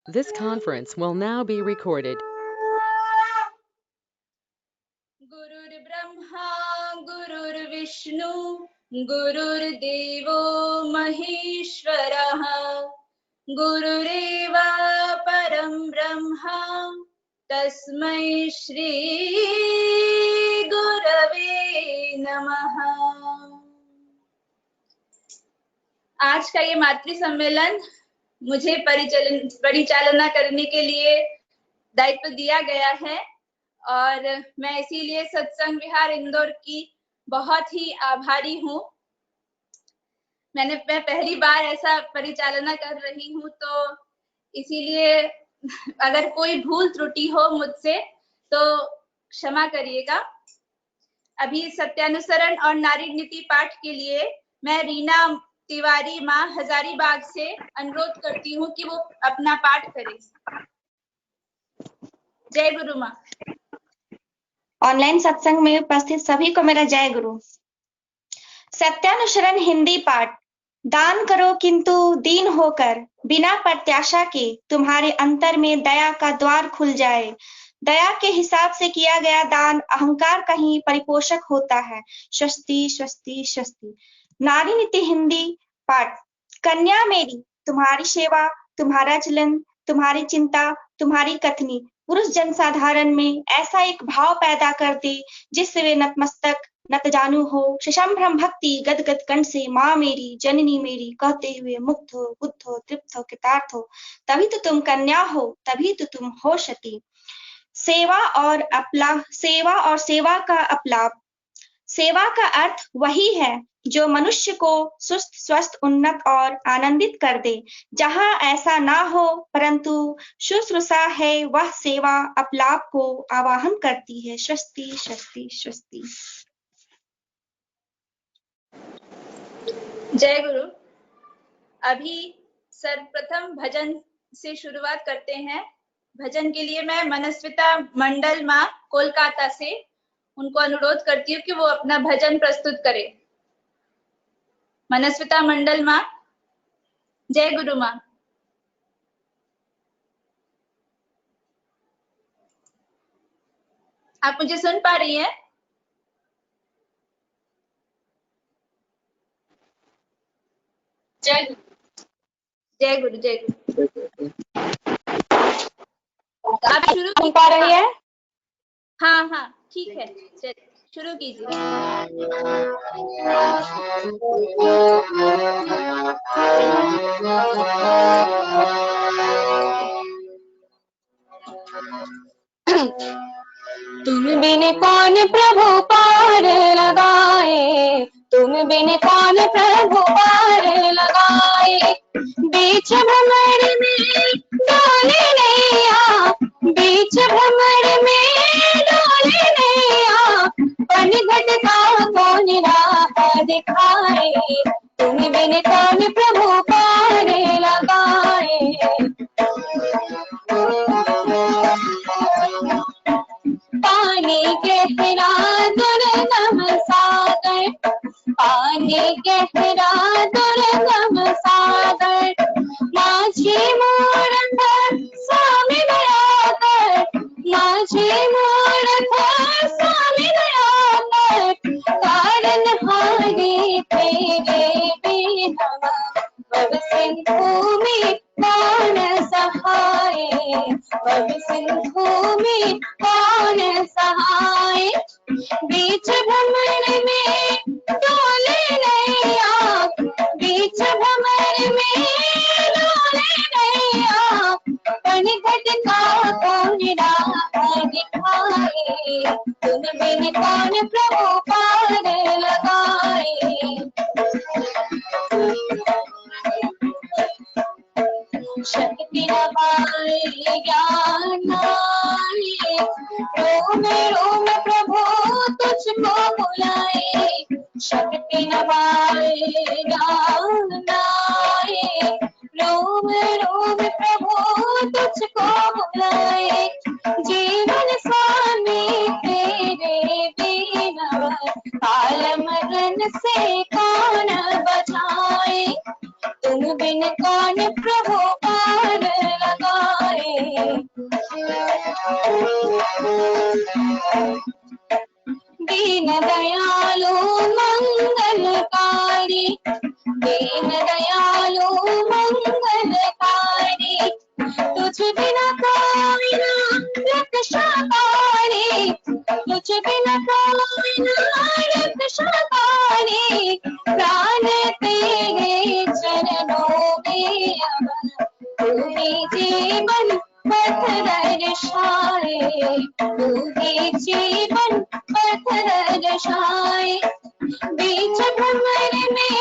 This conference will now be recorded. गुरुर्ब्रह्मा गुरुर्विष्णु गुरुर्देवो महेश्वरः गुरुरेव परं ब्रह्मा तस्मै श्री गुरवे नमः। आज का ये मातृ सम्मेलन मुझे परिचालना करने के लिए दायित्व दिया गया है और मैं इसीलिए सत्संग विहार इंदौर की बहुत ही आभारी हूँ। मैं पहली बार ऐसा परिचालना कर रही हूँ, तो इसीलिए अगर कोई भूल त्रुटि हो मुझसे तो क्षमा करिएगा। अभी सत्यानुसरण और नारी नीति पाठ के लिए मैं रीना तिवारी माँ हजारीबाग से अनुरोध करती हूँ कि वो अपना पाठ करें। जय गुरु माँ। ऑनलाइन सत्संग में उपस्थित सभी को मेरा जय गुरु। सत्यानुसरण हिंदी पाठ। दान करो किंतु दीन होकर, बिना प्रत्याशा के तुम्हारे अंतर में दया का द्वार खुल जाए। दया के हिसाब से किया गया दान अहंकार का ही परिपोषक होता है। स्वस्ति स्वस्ति स्वस्ति। नारी नीति हिंदी पाठ। कन्या मेरी, तुम्हारी सेवा, तुम्हारा चलन, तुम्हारी चिंता, तुम्हारी कथनी पुरुष जनसाधारण में ऐसा एक भाव पैदा कर दे जिससे वे नतमस्तक नतजानू हो, सशंभ्रम भक्ति गदगद कंठ से माँ मेरी, जननी मेरी कहते हुए मुक्त हो, बुद्ध हो, तृप्त हो, कृतार्थ हो। तभी तो तुम कन्या हो, तभी तो तुम हो सती। सेवा और सेवा का अपलाप। सेवा का अर्थ वही है जो मनुष्य को सुस्त, स्वस्थ, उन्नत और आनंदित कर दे। जहां ऐसा ना हो परंतु शुश्रूषा है, वह सेवा अपलाप को आवाहन करती है। स्वस्ति स्वस्ति स्वस्ति। जय गुरु। अभी सर्वप्रथम भजन से शुरुआत करते हैं। भजन के लिए मैं मनस्विता मंडल माँ कोलकाता से उनको अनुरोध करती हूँ कि वो अपना भजन प्रस्तुत करें। मनस्विता मंडल माँ। जय गुरु माँ। आप मुझे सुन पा रही हैं? जय गुरु। जय गुरु। आप शुरू सुन पा रही है? हाँ हाँ ठीक है, शुरू कीजिए। तुम बिन कौन प्रभु पार लगाए, तुम बिन कौन प्रभु पार लगाए। बीच भंवर में डोले नैया, बीच भंवर में डोले नैया, पन घट का कौन राह दिखाए। तुम बिन कौन प्रभु पार लगाए। पानी गहरा दुर्गम सागर, पानी गहरा दुर्गम सागर, माझी मूरख स्वामी दया कर, माझी मूरख स्वामी दया कर। कारण हारे तेरे बिना, भव सिंधु में कौन सहाय, भव सिंधु में कौन सहाय। बीच भंवर में डोले नैया, बीच भंवर में डोले नैया, पन घट का कौन राह दिखाए। तुम बिन कौन प्रभु पार लगाए। शक्ति नवाए ज्ञान आए, रोम रोम प्रभु तुझको बुलाए। शक्ति नवाए ज्ञान आए, रोम रोम प्रभु तुझको बुलाए। जीवन स्वामी तेरे बिना, काल मरण से कौन बचाए। तुम बिन कौन प्रभु पार लगाए। दीन दयालु मंगलकारी, दीन दयालु मंगलकारी, तुझ बिना कोई ना रक्षाकारी, तुझ बिना कोई ना रक्षाकारी, प्राण तेरे चरणों में अब तू ही जीवन पथ दर्शाए, तू ही जीवन पथ दर्शाए। बीच भंवर में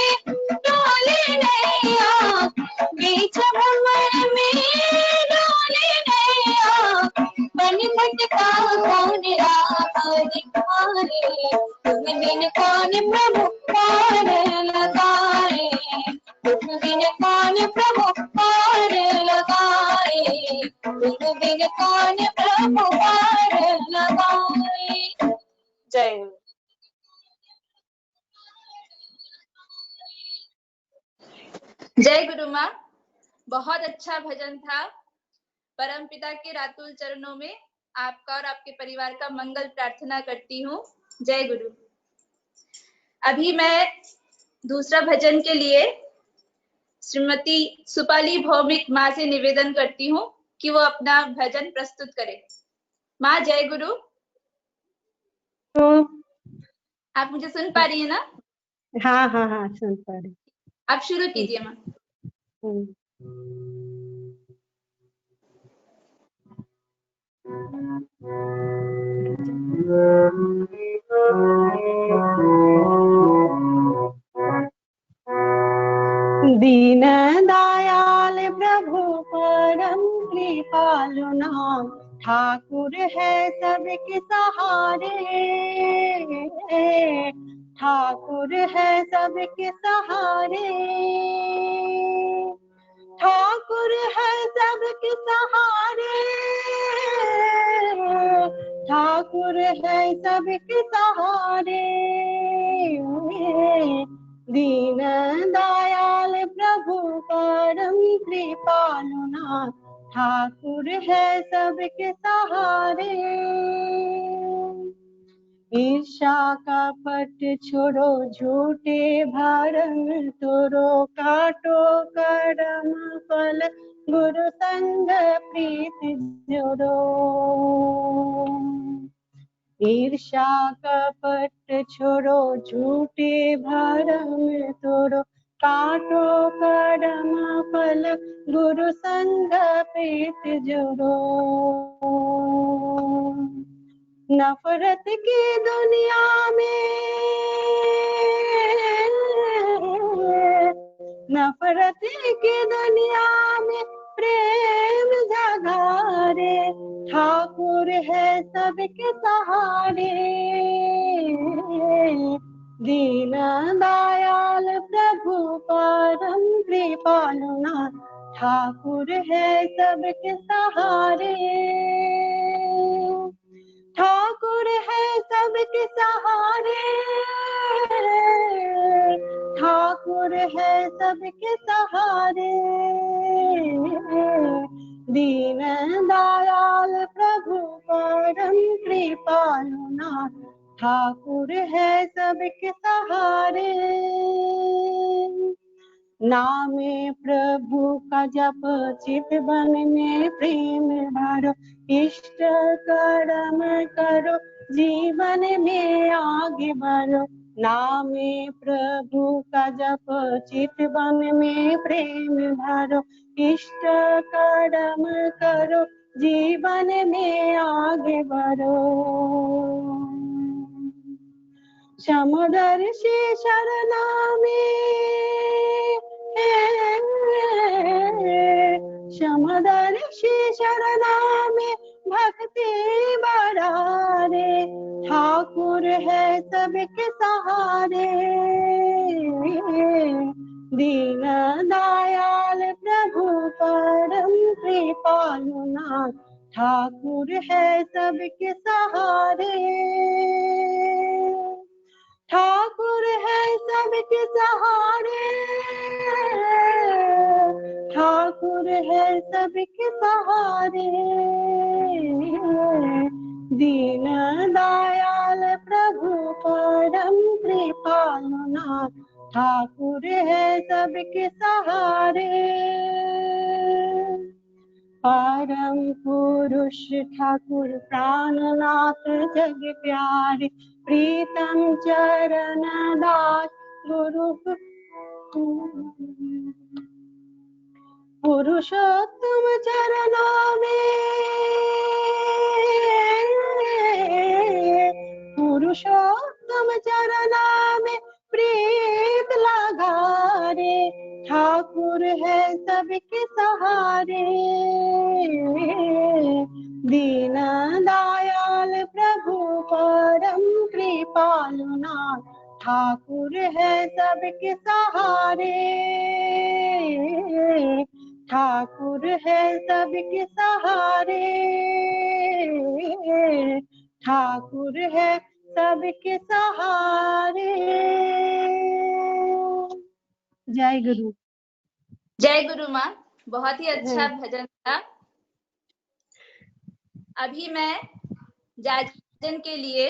डोले नैया, बीच भंवर में डोले नैया, बन भटका कौन राह दिखाए, तुम बिन कौन प्रभु पार लगाए, तुम बिन कौन प्रभु पार लगाए, तुम बिन कौन प्रभु पार लगाए। जय गुरु। जय गुरु माँ। बहुत अच्छा भजन था। परम पिता के रातुल चरणों में आपका और आपके परिवार का मंगल प्रार्थना करती हूँ। जय गुरु। अभी मैं दूसरा भजन के लिए श्रीमती सुपाली भौमिक माँ से निवेदन करती हूँ कि वो अपना भजन प्रस्तुत करें। माँ जय गुरु। आप मुझे सुन पा रही है ना? हाँ हाँ हाँ सुन पा रही। आप शुरू कीजिए माँ। दीन दयाल प्रभु परम कृपालु नाम, ठाकुर है सबके सहारे, ठाकुर है सबके सहारे, ठाकुर है सबके सहारे, ठाकुर है सबके सहारे। दीन दयाल प्रभु परम कृपालु नाथ, ठाकुर है सबके सहारे। ईर्षा का पट छोड़ो झूठे भरम तोड़ो, काटो कर्म फल गुरु संग प्रीत जोड़ो। ईर्षा कपट छोड़ो झूठे भरम तोड़ो, काटो कर्म फल गुरु संग प्रीत जोड़ो। नफरत की दुनिया में, नफरत की दुनिया में प्रेम जगारे, ठाकुर है सबके सहारे। दीन दयाल प्रभु परम कृपालु नाथ, ठाकुर है सबके सहारे, ठाकुर है सबके सहारे, ठाकुर है सबके सहारे। दीन दयाल प्रभु परम कृपालु नाथ, ठाकुर है सबके सहारे। नामे प्रभु का जप चित बन में प्रेम भरो, इष्ट कर्म करो जीवन में आगे बढ़ो। नामे प्रभु का जप चित बन में प्रेम भरो, इष्ट कर्म करो जीवन में आगे बढ़ो। समदर्शी शरणा में, समदर्शी शरणा में भक्ति बढ़ारे, ठाकुर है सबके सहारे। दीन दयाल प्रभु परम कृपालु नाथ, ठाकुर है सबके सहारे, ठाकुर है सबके सहारे, ठाकुर है सबके सहारे। दीन दयाल प्रभु परम कृपालु नाथ, ठाकुर है सबके सहारे। परम पुरुष ठाकुर प्राणनाथ जग प्यारे, प्रीतम चरण दास गुरु पुरुषोत्तम चरणों में, पुरुषोत्तम चरणों में प्रीत लगारे। ठाकुर है सबके सहारे। दीन दयाल प्रभु परम कृपालु नाथ, ठाकुर है सबके सहारे। ठाकुर है सबके सहारे। ठाकुर है सबके सहारे। जय गुरु। जय गुरु माँ, बहुत ही अच्छा भजन था। अभी मैं जाजन के लिए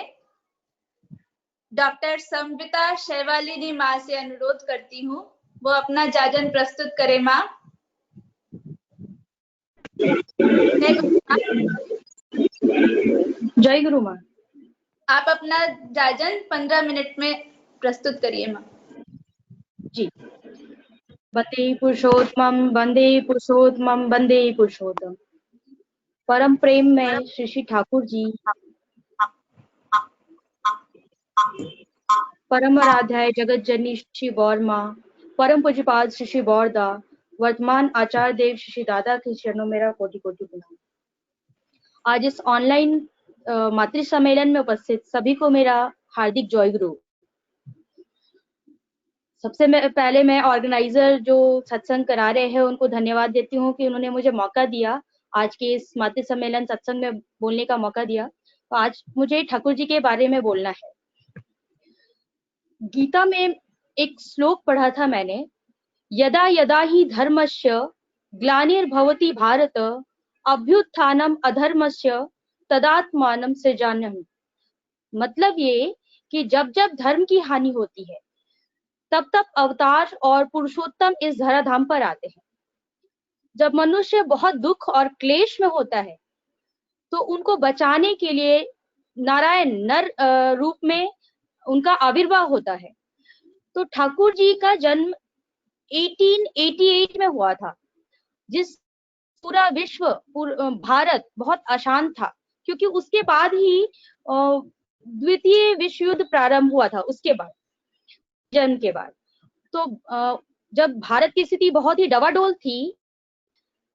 डॉक्टर संविता शैवालिनी माँ से अनुरोध करती हूँ, वो अपना जाजन प्रस्तुत करे माँ। जय गुरु माँ। आप अपना जाजन 15 मिनट में प्रस्तुत करिए माँ। जी। वंदे पुरुषोत्तमम, वंदे पुरुषोत्तमम, वंदे पुरुषोत्तम। परम प्रेम में श्री श्री ठाकुर जी, परम आराध्याय जगत जननी श्री गौर माँ, परम पूज्यपाद श्री श्री गौरदा, वर्तमान आचार्य देव श्री श्री दादा के चरणों मेरा कोटि कोटि प्रणाम। आज इस ऑनलाइन मातृ सम्मेलन में उपस्थित सभी को मेरा हार्दिक जय गुरु। सबसे पहले मैं ऑर्गेनाइजर जो सत्संग करा रहे हैं उनको धन्यवाद देती हूँ कि उन्होंने मुझे मौका दिया, आज के इस मातृ सम्मेलन सत्संग में बोलने का मौका दिया। तो आज मुझे ठाकुर जी के बारे में बोलना है। गीता में एक श्लोक पढ़ा था मैंने, यदा यदा ही धर्मस्य ग्लानिर्भवति भारत, अभ्युत्थानम अधर्मस्य तदात्मानं सृजाम्यहम्। मतलब ये कि जब जब धर्म की हानि होती है तब तब अवतार और पुरुषोत्तम इस धराधाम पर आते हैं। जब मनुष्य बहुत दुख और क्लेश में होता है तो उनको बचाने के लिए नारायण नर रूप में उनका आविर्भाव होता है। तो ठाकुर जी का जन्म 1888 में हुआ था, जिस पूरा विश्व भारत बहुत अशांत था, क्योंकि उसके बाद ही द्वितीय विश्व युद्ध प्रारंभ हुआ था। उसके बाद जन्म के बाद तो जब भारत की स्थिति बहुत ही डवाडोल थी,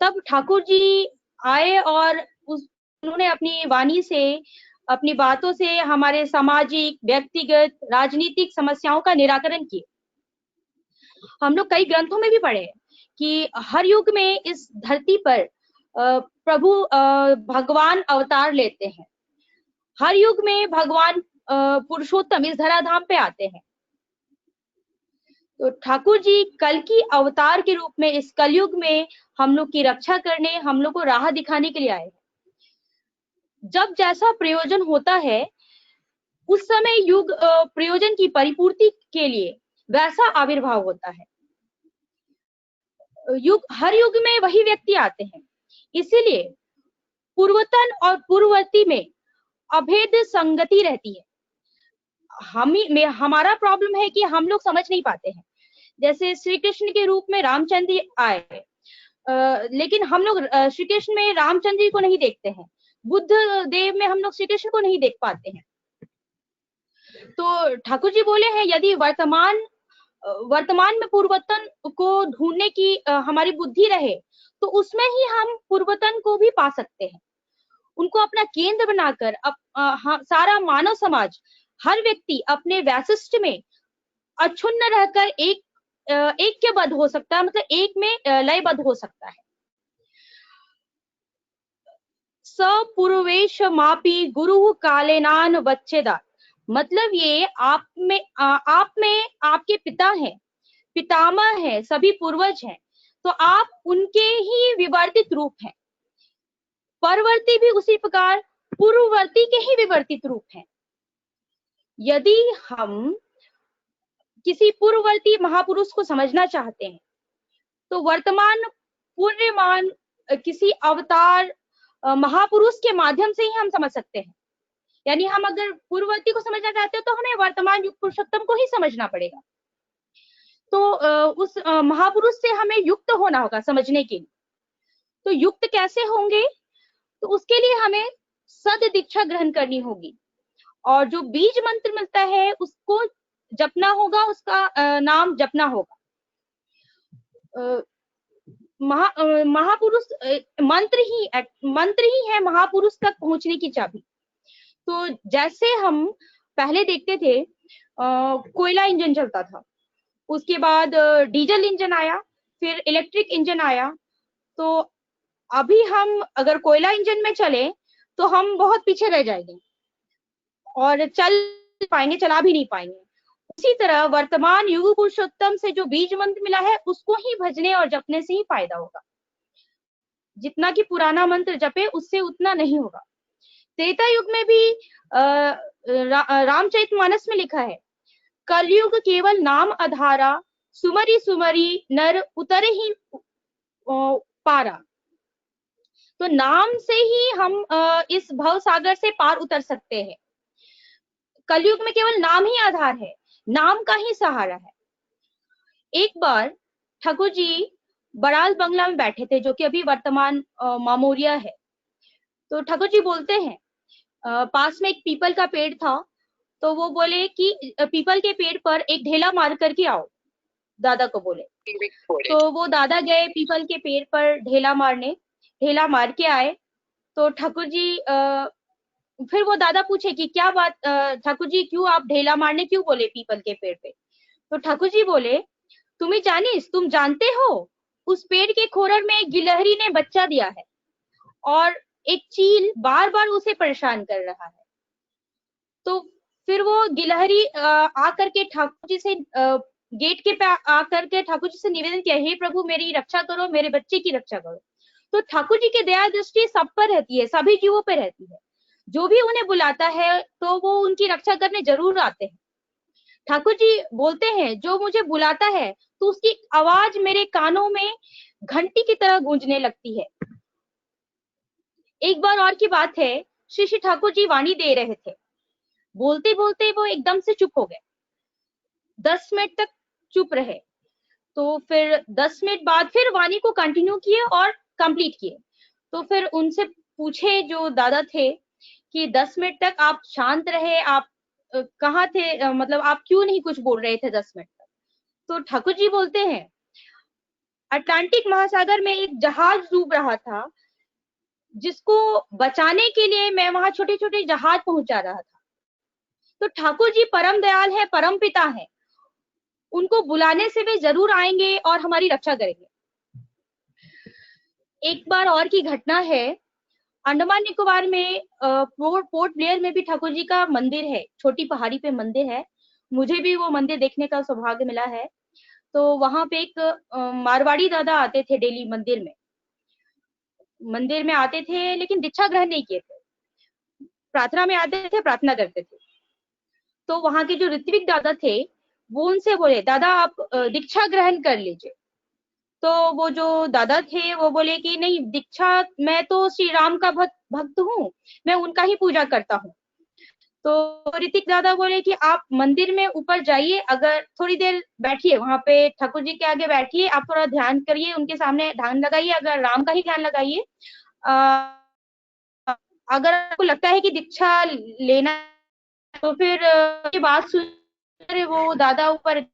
तब ठाकुर जी आए और उन्होंने अपनी वाणी से, अपनी बातों से हमारे सामाजिक, व्यक्तिगत, राजनीतिक समस्याओं का निराकरण किए। हम लोग कई ग्रंथों में भी पढ़े कि हर युग में इस धरती पर प्रभु भगवान अवतार लेते हैं। हर युग में भगवान पुरुषोत्तम इस धराधाम पे आते हैं। तो ठाकुर जी कल की अवतार के रूप में इस कलयुग में हम लोग की रक्षा करने, हम लोग को राह दिखाने के लिए आए हैं। जब जैसा प्रयोजन होता है उस समय युग प्रयोजन की परिपूर्ति के लिए वैसा आविर्भाव होता है। हर युग में वही व्यक्ति आते हैं, इसीलिए पूर्वतन और पूर्ववर्ती में अभेद संगति रहती है। हमारा प्रॉब्लम है कि हम लोग समझ नहीं पाते हैं। जैसे श्री कृष्ण के रूप में रामचंद्र आए, लेकिन हम लोग श्री कृष्ण में रामचंद्र जी को नहीं देखते हैं। बुद्ध देव में हम लोग श्री कृष्ण को नहीं देख पाते हैं। तो ठाकुर जी बोले हैं, यदि वर्तमान में पूर्वतन को ढूंढने की हमारी बुद्धि रहे तो उसमें ही हम पूर्वतन को भी पा सकते हैं। उनको अपना केंद्र बनाकर सारा मानव समाज, हर व्यक्ति अपने वैशिष्ट में अक्षुण्ण रहकर ऐक्यबद्ध हो सकता है, मतलब एक में लयबद्ध हो सकता है। सपूर्वेश मापी गुरु कालेनान वच्चेदा, मतलब ये आप में आपके पिता हैं, पितामह हैं, सभी पूर्वज हैं। तो आप उनके ही विवर्तित रूप हैं। परवर्ती भी उसी प्रकार पूर्ववर्ती के ही विवर्तित रूप हैं। यदि हम किसी पूर्ववर्ती महापुरुष को समझना चाहते हैं तो वर्तमान पुण्यमान किसी अवतार महापुरुष के माध्यम से ही हम समझ सकते हैं। यानी हम अगर पूर्ववर्ती को समझना चाहते हैं तो हमें वर्तमान युग पुरुषोत्तम को ही समझना पड़ेगा। तो उस महापुरुष से हमें युक्त होना होगा समझने के लिए। तो युक्त कैसे होंगे? तो उसके लिए हमें सद दीक्षा ग्रहण करनी होगी और जो बीज मंत्र मिलता है उसको जपना होगा, उसका नाम जपना होगा। महापुरुष मंत्र ही है महापुरुष तक पहुंचने की चाबी। तो जैसे हम पहले देखते थे कोयला इंजन चलता था, उसके बाद डीजल इंजन आया, फिर इलेक्ट्रिक इंजन आया। तो अभी हम अगर कोयला इंजन में चले तो हम बहुत पीछे रह जाएंगे और चला भी नहीं पाएंगे। उसी तरह वर्तमान युग पुरुषोत्तम से जो बीज मंत्र मिला है उसको ही भजने और जपने से ही फायदा होगा। जितना कि पुराना मंत्र जपे उससे उतना नहीं होगा। त्रेता युग में भी रामचरितमानस में लिखा है, कलयुग केवल नाम आधारा, सुमरी सुमरी नर उतरे ही पारा। तो नाम से ही हम इस भव सागर से पार उतर सकते हैं। कलयुग में केवल नाम ही आधार है, नाम का ही सहारा है। एक बार ठाकुर जी बड़ाल बंगला में बैठे थे, जो कि अभी वर्तमान मामोरिया है। तो ठाकुर जी बोलते हैं, पास में एक पीपल का पेड़ था, तो वो बोले कि पीपल के पेड़ पर एक ढेला मार करके आओ, दादा को बोले। तो वो दादा गए पीपल के पेड़ पर ढेला मारने, ढेला मार के आए। तो ठाकुर जी फिर वो दादा पूछे कि क्या बात ठाकुर जी, क्यों आप ढेला मारने क्यों बोले पीपल के पेड़ पे? तो ठाकुर जी बोले, तुम जानते हो उस पेड़ के खोरर में एक गिलहरी ने बच्चा दिया है और एक चील बार बार उसे परेशान कर रहा है। तो फिर वो गिलहरी आकर के ठाकुर जी से गेट के पे आकर के ठाकुर जी से निवेदन किया, हे प्रभु मेरी रक्षा करो, मेरे बच्चे की रक्षा करो। तो ठाकुर जी की दया दृष्टि सब पर रहती है, सभी जीवों पर रहती है। जो भी उन्हें बुलाता है तो वो उनकी रक्षा करने जरूर आते हैं। ठाकुर जी बोलते हैं, जो मुझे बुलाता है तो उसकी आवाज मेरे कानों में घंटी की तरह गूंजने लगती है। एक बार और की बात है, श्री श्री ठाकुर जी वाणी दे रहे थे, बोलते बोलते वो एकदम से चुप हो गए। 10 मिनट तक चुप रहे। तो फिर 10 मिनट बाद फिर वाणी को कंटिन्यू किए और कंप्लीट किए। तो फिर उनसे पूछे जो दादा थे कि 10 मिनट तक आप शांत रहे, आप कहाँ थे, मतलब आप क्यों नहीं कुछ बोल रहे थे 10 मिनट तक? तो ठाकुर जी बोलते हैं, अटलांटिक महासागर में एक जहाज डूब रहा था, जिसको बचाने के लिए मैं वहां छोटे छोटे जहाज पहुंचा रहा था। तो ठाकुर जी परम दयाल है, परम पिता है, उनको बुलाने से वे जरूर आएंगे और हमारी रक्षा करेंगे। एक बार और की घटना है, अंडमान निकोबार में पोर्ट ब्लेयर में भी ठाकुर जी का मंदिर है, छोटी पहाड़ी पे मंदिर है। मुझे भी वो मंदिर देखने का सौभाग्य मिला है। तो वहां पे एक मारवाड़ी दादा आते थे डेली मंदिर में आते थे, लेकिन दीक्षा ग्रहण नहीं किए थे, प्रार्थना में आते थे, प्रार्थना करते थे। तो वहां के जो ऋत्विक दादा थे वो उनसे बोले, दादा आप दीक्षा ग्रहण कर लीजिए। तो वो जो दादा थे वो बोले कि नहीं, दीक्षा, मैं तो श्री राम का भक्त हूँ, मैं उनका ही पूजा करता हूँ। तो ऋतिक दादा बोले कि आप मंदिर में ऊपर जाइए, अगर थोड़ी देर बैठिए वहां पे ठाकुर जी के आगे बैठिए, आप थोड़ा ध्यान करिए, उनके सामने ध्यान लगाइए, अगर राम का ही ध्यान लगाइए। अगर आपको लगता है कि दीक्षा लेना तो फिर ये बात सुन वो दादा ऊपर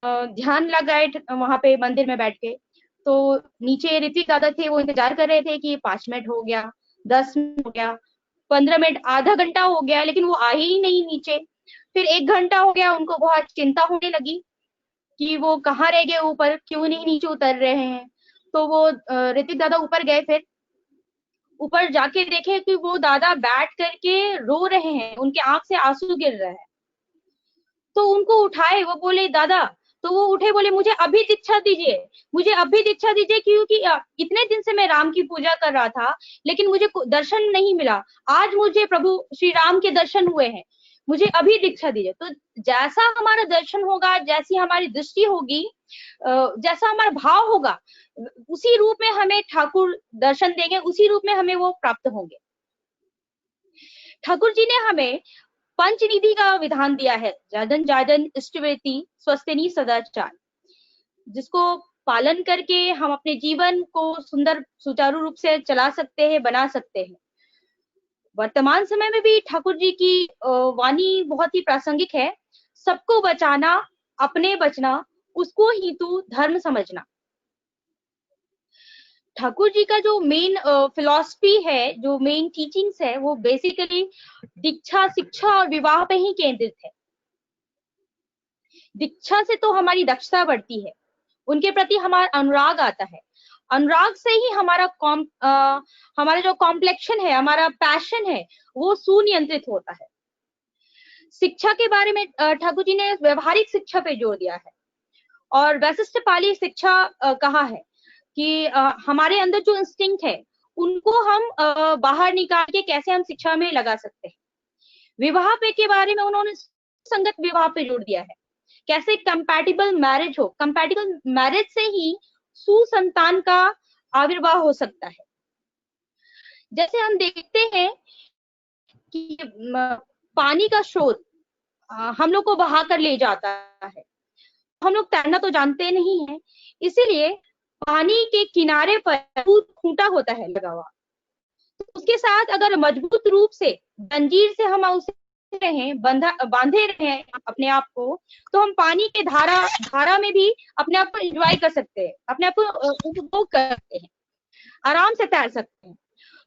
ध्यान लगाए वहां पे मंदिर में बैठ के। तो नीचे ऋतिक दादा थे, वो इंतजार कर रहे थे कि 5 मिनट हो गया, 10 मिनट हो गया, 15 मिनट, आधा घंटा हो गया, लेकिन वो आए ही नहीं नीचे। फिर 1 घंटा हो गया, उनको बहुत चिंता होने लगी कि वो कहाँ रह गए ऊपर, क्यों नहीं नीचे उतर रहे हैं। तो वो ऋतिक दादा ऊपर गए, फिर ऊपर जाके देखे कि वो दादा बैठ करके रो रहे हैं, उनके आंख से आंसू गिर रहे हैं। तो उनको उठाए, वो बोले, दादा तो वो उठे बोले मुझे अभी दीक्षा दीजिए, मुझे अभी दीक्षा दीजिए, क्योंकि इतने दिन से मैं राम की पूजा कर रहा था लेकिन मुझे दर्शन नहीं मिला, आज मुझे प्रभु श्री राम के दर्शन हुए हैं, मुझे अभी दीक्षा दीजिए। तो जैसा हमारा दर्शन होगा, जैसी हमारी दृष्टि होगी, जैसा हमारा भाव होगा, उसी रूप में हमें ठाकुर दर्शन देंगे, उसी रूप में हमें वो प्राप्त होंगे। ठाकुर जी ने हमें पंचनिधि का विधान दिया है, जाजन जाजन इष्टवेति स्वस्तिनी सदाचार, जिसको पालन करके हम अपने जीवन को सुंदर सुचारू रूप से चला सकते हैं, बना सकते हैं। वर्तमान समय में भी ठाकुर जी की वाणी बहुत ही प्रासंगिक है, सबको बचाना, अपने बचना, उसको ही तू धर्म समझना। ठाकुर जी का जो मेन फिलॉसफी है, जो मेन टीचिंग्स है, वो बेसिकली दीक्षा, शिक्षा और विवाह पे ही केंद्रित है। दीक्षा से तो हमारी दक्षता बढ़ती है, उनके प्रति हमारा अनुराग आता है, अनुराग से ही हमारा जो कॉम्प्लेक्शन है, हमारा पैशन है, वो सुनियंत्रित होता है। शिक्षा के बारे में ठाकुर जी ने व्यवहारिक शिक्षा पे जोर दिया है, और वैशिष्ट पाली शिक्षा कहा है कि हमारे अंदर जो इंस्टिंक्ट है उनको हम बाहर निकाल के कैसे हम शिक्षा में लगा सकते हैं। विवाह पे के बारे में उन्होंने संगत विवाह पे जोर दिया है, कैसे कंपैटिबल मैरिज हो, कंपैटिबल मैरिज से ही सुसंतान का आविर्भाव हो सकता है। जैसे हम देखते हैं कि पानी का स्रोत हम लोग को बहा कर ले जाता है, हम लोग तैरना तो जानते नहीं है, इसीलिए पानी के किनारे पर खूंटा होता है लगा हुआ, तो उसके साथ अगर मजबूत रूप से जंजीर से हम उसे बांधे रहे अपने आप को, तो हम पानी के धारा में भी अपने आप को एंजॉय कर सकते हैं, अपने आप को उपभोग कर सकते हैं, आराम से तैर सकते हैं।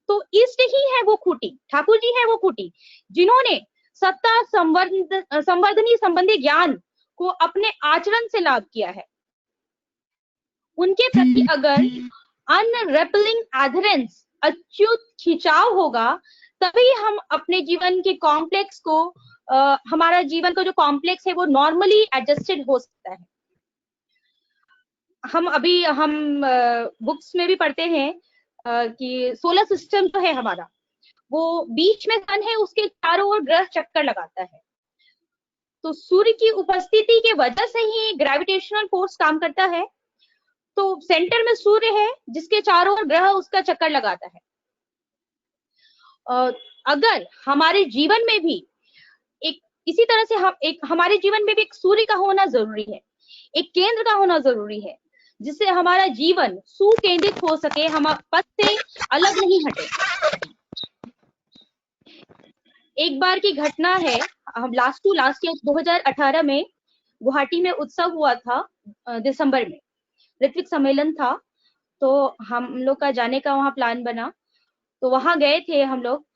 तो इष्ट ही है वो खूंटी, ठाकुर जी है वो खूंटी, जिन्होंने सत्ता संवर्धनी संबंधी ज्ञान को अपने आचरण से लाभ किया है। उनके प्रति अगर अनरेपलिंग एडहेरेंस, अच्युत खिंचाव होगा, तभी हम अपने जीवन के कॉम्प्लेक्स को हमारा जीवन का जो कॉम्प्लेक्स है वो नॉर्मली एडजस्टेड हो सकता है। हम बुक्स में भी पढ़ते हैं कि सोलर सिस्टम जो है हमारा, वो बीच में सन है, उसके चारों ओर ग्रह चक्कर लगाता है। तो सूर्य की उपस्थिति के वजह से ही ग्रेविटेशनल फोर्स काम करता है। तो सेंटर में सूर्य है जिसके चारों ओर ग्रह उसका चक्कर लगाता है। अगर हमारे जीवन में भी इसी तरह से हमारे जीवन में भी एक सूर्य का होना जरूरी है, एक केंद्र का होना जरूरी है, जिससे हमारा जीवन सुकेंद्रित हो सके, हम पथ से अलग नहीं हटे। एक बार की घटना है, हम लास्ट ईयर 2018 में गुवाहाटी में उत्सव हुआ था, दिसंबर में ऋत्विक सम्मेलन था, तो हम लोग का जाने का वहां प्लान बना, तो वहां गए थे हम लोग।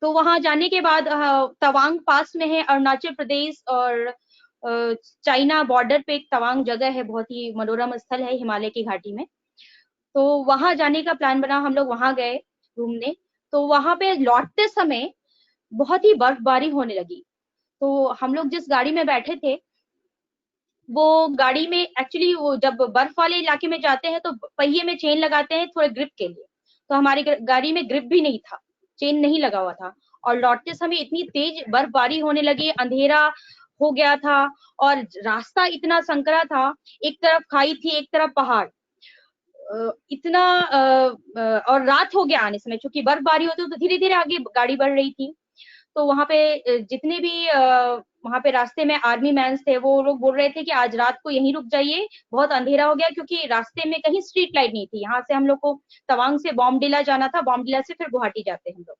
तो वहां जाने के बाद तवांग पास में है, अरुणाचल प्रदेश और चाइना बॉर्डर पे एक तवांग जगह है, बहुत ही मनोरम स्थल है हिमालय की घाटी में। तो वहां जाने का प्लान बना, हम लोग वहां गए घूमने। तो वहां पे लौटते समय बहुत ही बर्फबारी होने लगी। तो हम लोग जिस गाड़ी में बैठे थे, वो गाड़ी में एक्चुअली वो जब बर्फ वाले इलाके में जाते हैं तो पहिए में चेन लगाते हैं थोड़े ग्रिप के लिए, तो हमारी गाड़ी में ग्रिप भी नहीं था, चेन नहीं लगा हुआ था, और लौटते समय इतनी तेज बर्फबारी होने लगी, अंधेरा हो गया था और रास्ता इतना संकरा था, एक तरफ खाई थी, एक तरफ पहाड़, इतना और रात हो गया आने समय, क्योंकि बर्फबारी होती तो धीरे धीरे आगे गाड़ी बढ़ रही थी। तो वहां पे जितने भी वहां पे रास्ते में आर्मी मैन्स थे, वो लोग बोल रहे थे कि आज रात को यहीं रुक जाइए, बहुत अंधेरा हो गया, क्योंकि रास्ते में कहीं स्ट्रीट लाइट नहीं थी। यहाँ से हम लोग को तवांग से बॉम्बडिला जाना था, बॉम्बडिला से फिर गुवाहाटी जाते हम लोग,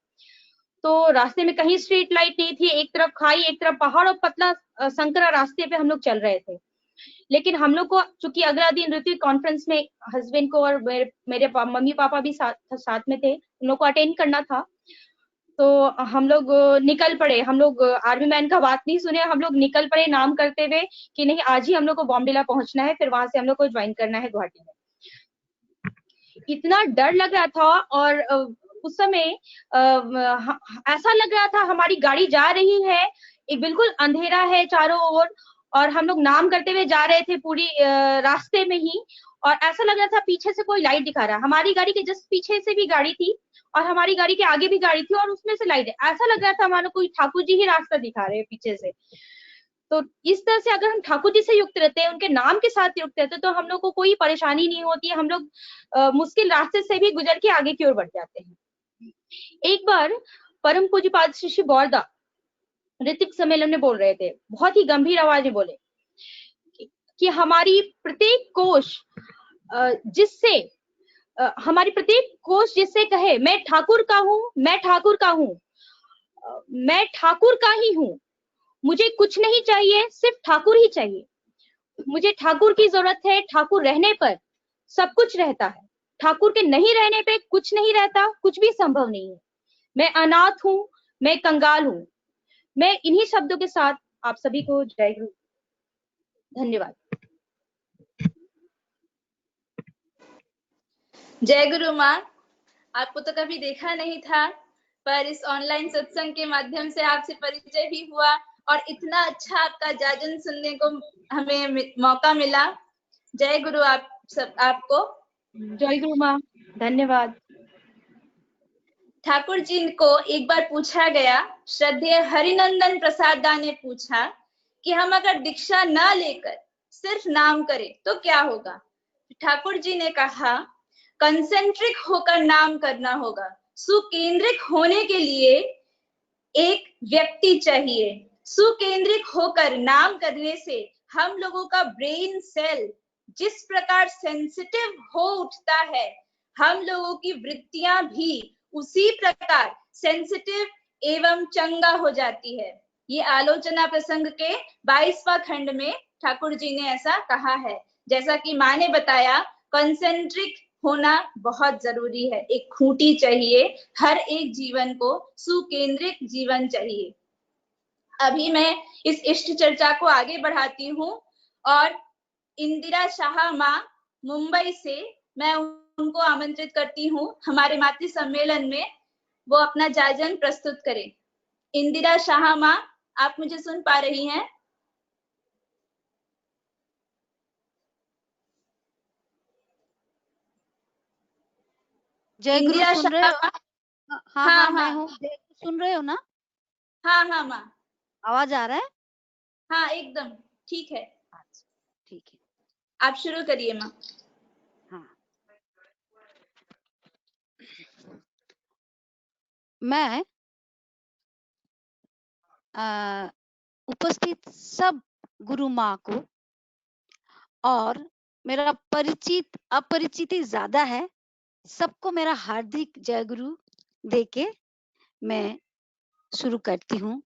तो रास्ते में कहीं स्ट्रीट लाइट नहीं थी, एक तरफ खाई, एक तरफ पहाड़ और पतला संकरा रास्ते पे हम लोग चल रहे थे। लेकिन हम लोग को चूंकि अगला दिन ऋत्विक कॉन्फ्रेंस में हस्बैंड को और मेरे मम्मी पापा भी साथ में थे, उन लोग को अटेंड करना था, तो हम लोग निकल पड़े। हम लोग आर्मी मैन का बात नहीं सुने, हम लोग निकल पड़े नाम करते हुए कि नहीं, आज ही हम लोग को बॉम्बडिला पहुंचना है, फिर वहां से हम लोग को ज्वाइन करना है गुवाहाटी में। इतना डर लग रहा था, और उस समय ऐसा लग रहा था हमारी गाड़ी जा रही है, एक बिल्कुल अंधेरा है चारों ओर, और हम लोग नाम करते हुए जा रहे थे पूरी रास्ते में ही, और ऐसा लग रहा था पीछे से कोई लाइट दिखा रहा है। हमारी गाड़ी के जस्ट पीछे से भी गाड़ी थी और हमारी गाड़ी के आगे भी गाड़ी थी और उसमें से लाइट है। ऐसा लग रहा था हमारा कोई ठाकुर जी ही रास्ता दिखा रहे हैं पीछे से। तो इस तरह से अगर हम ठाकुर जी से युक्त रहते हैं, उनके नाम के साथ युक्त रहते हैं, तो हम लोग को कोई परेशानी नहीं होती है। हम लोग मुश्किल रास्ते से भी गुजर के आगे की ओर बढ़ जाते हैं। एक बार परम पूज्यपाद श्री श्री गौरदा ऋतिक सम्मेलन में बोल रहे थे, बहुत ही गंभीर आवाज में बोले कि हमारी प्रत्येक कोश जिससे हमारी प्रत्येक कोश जिससे कहे मैं ठाकुर का हूं, मैं ठाकुर का हूं, मैं ठाकुर का ही हूं, मुझे कुछ नहीं चाहिए, सिर्फ ठाकुर ही चाहिए, मुझे ठाकुर की जरूरत है, ठाकुर रहने पर सब कुछ रहता है, ठाकुर के नहीं रहने पे कुछ नहीं रहता, कुछ भी संभव नहीं है, मैं अनाथ हूं, मैं कंगाल हूं। मैं इन्हीं शब्दों के साथ आप सभी को जय गुरु, धन्यवाद। जय गुरु माँ। आपको तो कभी देखा नहीं था, पर इस ऑनलाइन सत्संग के माध्यम से आपसे परिचय भी हुआ और इतना अच्छा आपका जाजन सुनने को हमें मौका मिला। जय गुरु आप सब आपको। जय गुरु माँ, धन्यवाद। ठाकुर जी को एक बार पूछा गया, श्रद्धेय हरिनंदन प्रसाद दा ने पूछा कि हम अगर दीक्षा न लेकर सिर्फ नाम करें तो क्या होगा। ठाकुर जी ने कहा, कंसेंट्रिक होकर नाम करना होगा। सुकेंद्रिक होने के लिए एक व्यक्ति चाहिए। सुकेंद्रिक होकर नाम करने से हम लोगों का ब्रेन सेल जिस प्रकार सेंसिटिव हो उठता है, हम लोगों की वृत्तियां भी उसी प्रकार सेंसिटिव एवं चंगा हो जाती है। ये आलोचना प्रसंग के 22वां खंड में ठाकुर जी ने ऐसा कहा है। जैसा कि माँ ने बताया, कंसेंट्रिक होना बहुत जरूरी है। एक खूंटी चाहिए, हर एक जीवन को सुकेंद्रित जीवन चाहिए। अभी मैं इस इष्ट चर्चा को आगे बढ़ाती हूँ और इंदिरा शाह माँ मुंबई से मैं उनको आमंत्रित करती हूँ हमारे मातृ सम्मेलन में वो अपना जाजन प्रस्तुत करें। इंदिरा शाह माँ, आप मुझे सुन पा रही हैं? जय गुरु, इंदिरा सुन रहे हो? शाह माँ। हाँ हाँ मैं हाँ हूँ। जय गुरु, सुन रहे हो ना? हाँ हाँ माँ, आवाज आ रहा है? हाँ एकदम ठीक है। अच्छा, ठीक है, आप शुरू करिए माँ। हाँ। मैं उपस्थित सब गुरु माँ को और मेरा परिचित अपरिचित ही ज्यादा है, सबको मेरा हार्दिक जय गुरु देके मैं शुरू करती हूँ।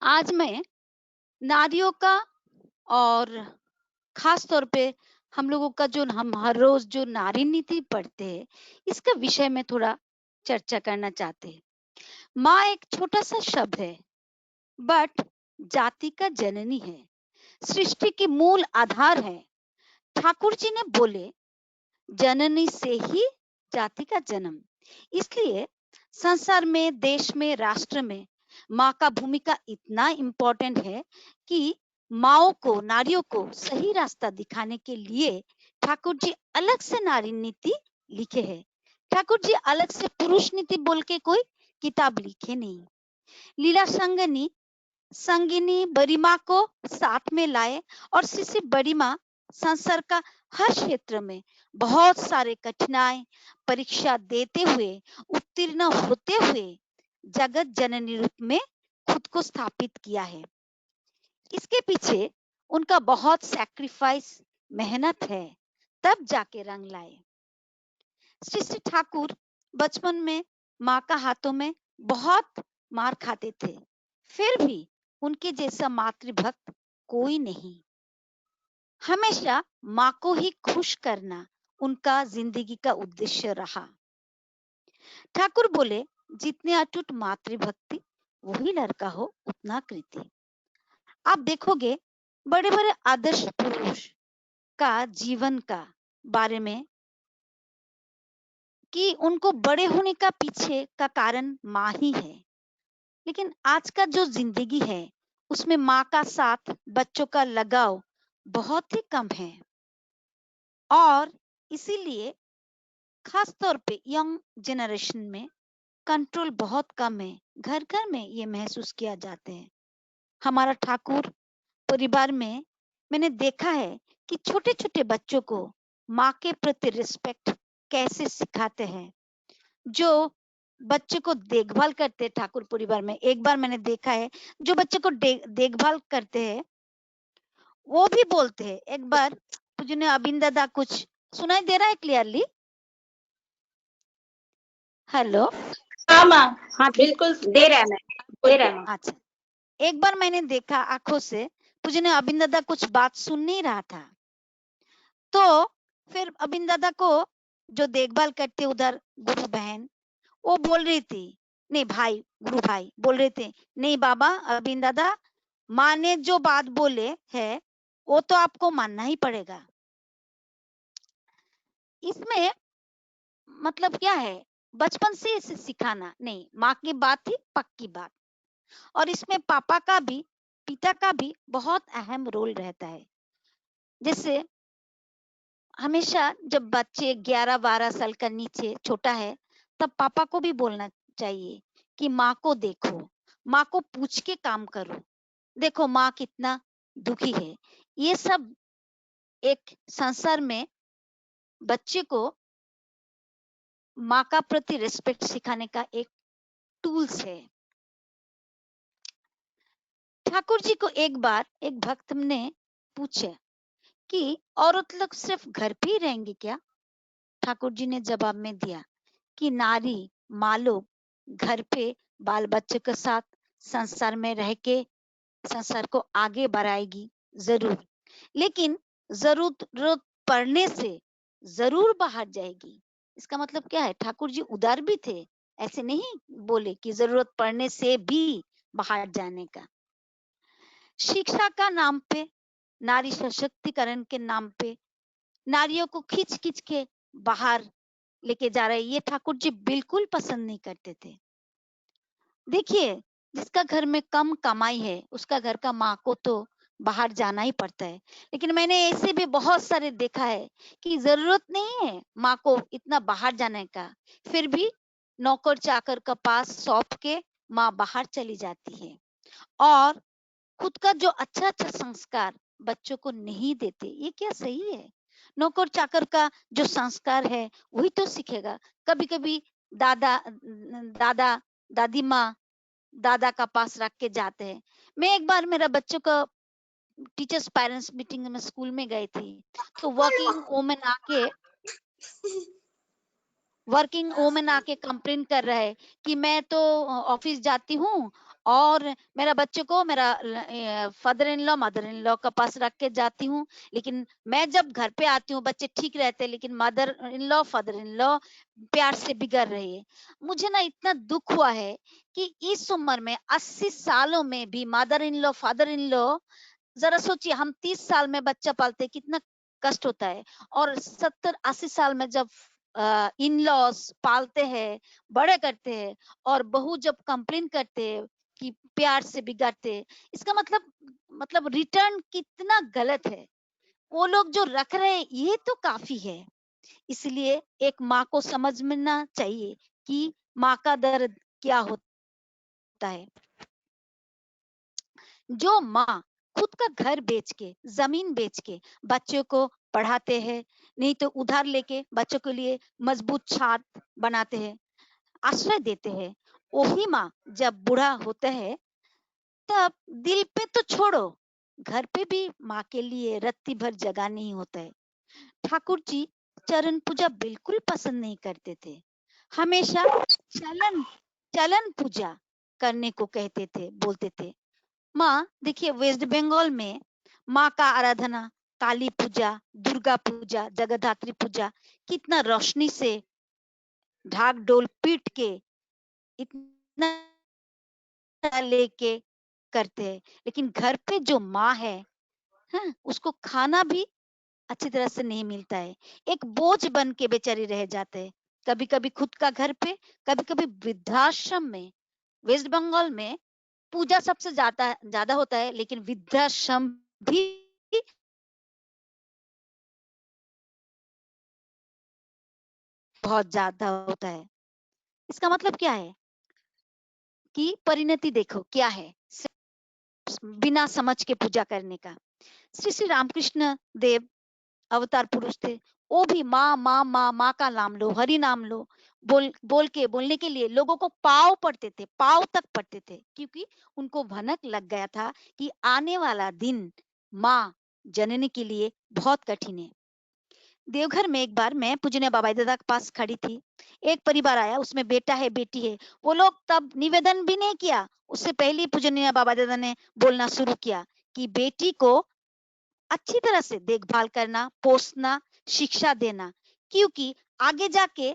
आज मैं नारियों का और खास तौर पे हम लोगों का जो हम हर रोज जो नारी नीति पढ़ते हैं, इसका विषय में थोड़ा चर्चा करना चाहते हैं। माँ एक छोटा सा शब्द है, बट जाति का जननी है, सृष्टि की मूल आधार है। ठाकुर जी ने बोले, जननी से ही जाति का जन्म। इसलिए संसार में, देश में, राष्ट्र में माँ का भूमिका इतना इम्पोर्टेंट है कि माओ को, नारियों को सही रास्ता दिखाने के लिए ठाकुर जी अलग से नारी नीति लिखे हैं। ठाकुर जी अलग से पुरुष नीति बोल के कोई किताब लिखे नहीं। लीला संगिनी बड़ी माँ को साथ में लाए और श्री बड़ी माँ संसार का हर क्षेत्र में बहुत सारे कठिनाई परीक्षा देते हुए, उत्तीर्ण होते हुए जगत जननी रूप में खुद को स्थापित किया है। इसके पीछे उनका बहुत सैक्रिफाइस, मेहनत है, तब जाके रंग लाए। श्री ठाकुर बचपन में माँ का हाथों में बहुत मार खाते थे, फिर भी उनके जैसा मातृभक्त कोई नहीं। हमेशा माँ को ही खुश करना उनका जिंदगी का उद्देश्य रहा। ठाकुर बोले, जितने अटूट मातृभक्ति वही लड़का हो उतना कृति। आप देखोगे बड़े बड़े आदर्श पुरुष का जीवन का बारे में कि उनको बड़े होने का पीछे का कारण माँ ही है। लेकिन आज का जो जिंदगी है उसमें माँ का साथ, बच्चों का लगाव बहुत ही कम है और इसीलिए खास तौर पे यंग जनरेशन में कंट्रोल बहुत कम है। घर घर में ये महसूस किया जाते हैं। हमारा ठाकुर परिवार में मैंने देखा है कि छोटे छोटे बच्चों को माँ के प्रति रिस्पेक्ट कैसे सिखाते हैं। जो बच्चे को देखभाल करते हैं ठाकुर परिवार में, एक बार मैंने देखा है जो बच्चे को देखभाल करते हैं वो भी बोलते हैं। एक बार पूजनीय अबिन दादा, कुछ सुनाई दे रहा है क्लियरली? हेलो। हाँ माँ, हाँ बिल्कुल दे रहा है मैं, दे रहा है माँ। अच्छा, एक बार मैंने देखा आंखों से, पूजनीय अबिन दादा कुछ बात सुन नहीं रहा था, तो फिर अबिन दादा को जो देखभाल करते उधर गुरु बहन, वो बोल रही थी, नहीं भाई, गुरु भाई बोल रहे थे, नहीं बाबा अबिन दादा, माँ ने जो बात बोले है वो तो आपको मानना ही पड़ेगा। इसमें मतलब क्या है, बचपन से इसे सिखाना, नहीं माँ की बात ही पक्की बात। और इसमें पापा का भी, पिता का भी बहुत अहम रोल रहता है। जैसे हमेशा जब बच्चे 11-12 साल का नीचे छोटा है, तब पापा को भी बोलना चाहिए कि माँ को देखो, माँ को पूछ के काम करो, देखो माँ कितना दुखी है। ये सब एक संसार में बच्चे को माँ का प्रति रिस्पेक्ट सिखाने का एक टूल्स है। ठाकुर जी को एक बार एक भक्त ने पूछा कि औरत लोग सिर्फ घर पे ही रहेंगे क्या? ठाकुर जी ने जवाब में दिया कि नारी माँ लोग घर पे बाल बच्चे के साथ संसार में रह के संसार को आगे बढ़ाएगी जरूर, लेकिन जरूरत पड़ने से जरूर बाहर जाएगी। इसका मतलब क्या है, ठाकुर जी उदार भी थे, ऐसे नहीं बोले कि जरूरत पड़ने से भी बाहर जाने का। शिक्षा का नाम पे, नारी सशक्तिकरण के नाम पे नारियों को खींच खींच के बाहर लेके जा रहे, ये ठाकुर जी बिल्कुल पसंद नहीं करते थे। देखिए, जिसका घर में कम कमाई है उसका घर का माँ को तो बाहर जाना ही पड़ता है, लेकिन मैंने ऐसे भी बहुत सारे देखा है कि जरूरत नहीं है माँ को इतना बाहर जाने का, फिर भी नौकर चाकर का पास सौंप के माँ बाहर चली जाती है और खुद का जो अच्छा अच्छा संस्कार बच्चों को नहीं देते। ये क्या सही है? नौकर चाकर का जो संस्कार है वही तो सीखेगा। कभी कभी दादा दादी माँ दादा का पास रख के जाते हैं। मैं एक बार मेरा बच्चों का टीचर्स पेरेंट्स मीटिंग में स्कूल में गई थी, तो वर्किंग वुमेन आके कंप्लेन कर रहा है कि मैं तो ऑफिस जाती हूँ और मेरा बच्चे को मेरा father in law mother in law का पास रख के जाती हूँ, लेकिन मैं जब घर पे आती हूँ बच्चे ठीक रहते हैं, लेकिन mother in law father in law प्यार से बिगड़ रही है। मुझे ना इतना दुख हुआ है कि इस उम्र में 80 सालों में भी mother in law father in law, जरा सोचिए हम 30 साल में बच्चा पालते हैं कितना कष्ट होता है, और 70-80 साल में जब इन लॉज पालते हैं बड़े करते हैं और बहू जब कंप्लेन करते हैं कि प्यार से बिगाड़ते हैं, इसका मतलब रिटर्न कितना गलत है। वो लोग जो रख रहे हैं ये तो काफी है। इसलिए एक माँ को समझना चाहिए कि माँ का दर्द क्या होता है। जो माँ खुद का घर बेच के जमीन बेच के बच्चों को पढ़ाते हैं, नहीं तो उधार लेके बच्चों के लिए मजबूत छात बनाते हैं, आश्रय देते हैं, वही माँ जब बूढ़ा होता है तब दिल पे तो छोड़ो, घर पे भी माँ के लिए रत्ती भर जगह नहीं होता है। ठाकुर जी चरण पूजा बिल्कुल पसंद नहीं करते थे, हमेशा चलन चलन पूजा करने को कहते थे, बोलते थे। माँ देखिए, वेस्ट बंगाल में माँ का आराधना, काली पूजा, दुर्गा पूजा, जगद्धात्री पूजा कितना रोशनी से ढाक ढोल पीट के इतना लेके करते हैं, लेकिन घर पे जो माँ है, हाँ, उसको खाना भी अच्छी तरह से नहीं मिलता है, एक बोझ बन के बेचारी रह जाते हैं। कभी कभी खुद का घर पे, कभी कभी वृद्धाश्रम में। वेस्ट बंगाल में पूजा सबसे ज्यादा होता है, लेकिन वृद्धाश्रम भी बहुत ज्यादा होता है। इसका मतलब क्या है कि परिणति देखो क्या है, बिना समझ के पूजा करने का। श्री श्री रामकृष्ण देव अवतार पुरुष थे, वो भी माँ माँ माँ माँ का नाम लो, हरि नाम लो, बोलने के लिए लोगों को पाव पढ़ते थे, पाव तक पढ़ते थे, क्योंकि उनको भनक लग गया था कि आने वाला दिन माँ जननी के लिए बहुत कठिन है। देवघर में एक बार मैं पूजनीय बाबा दादा के पास खड़ी थी, एक परिवार आया, उसमें बेटा है बेटी है। वो लोग तब निवेदन भी नहीं किया, उससे पहले ही पूजनीय बाबा दादा ने बोलना शुरू किया कि बेटी को अच्छी तरह से देखभाल करना, पोसना, शिक्षा देना, क्योंकि आगे जाके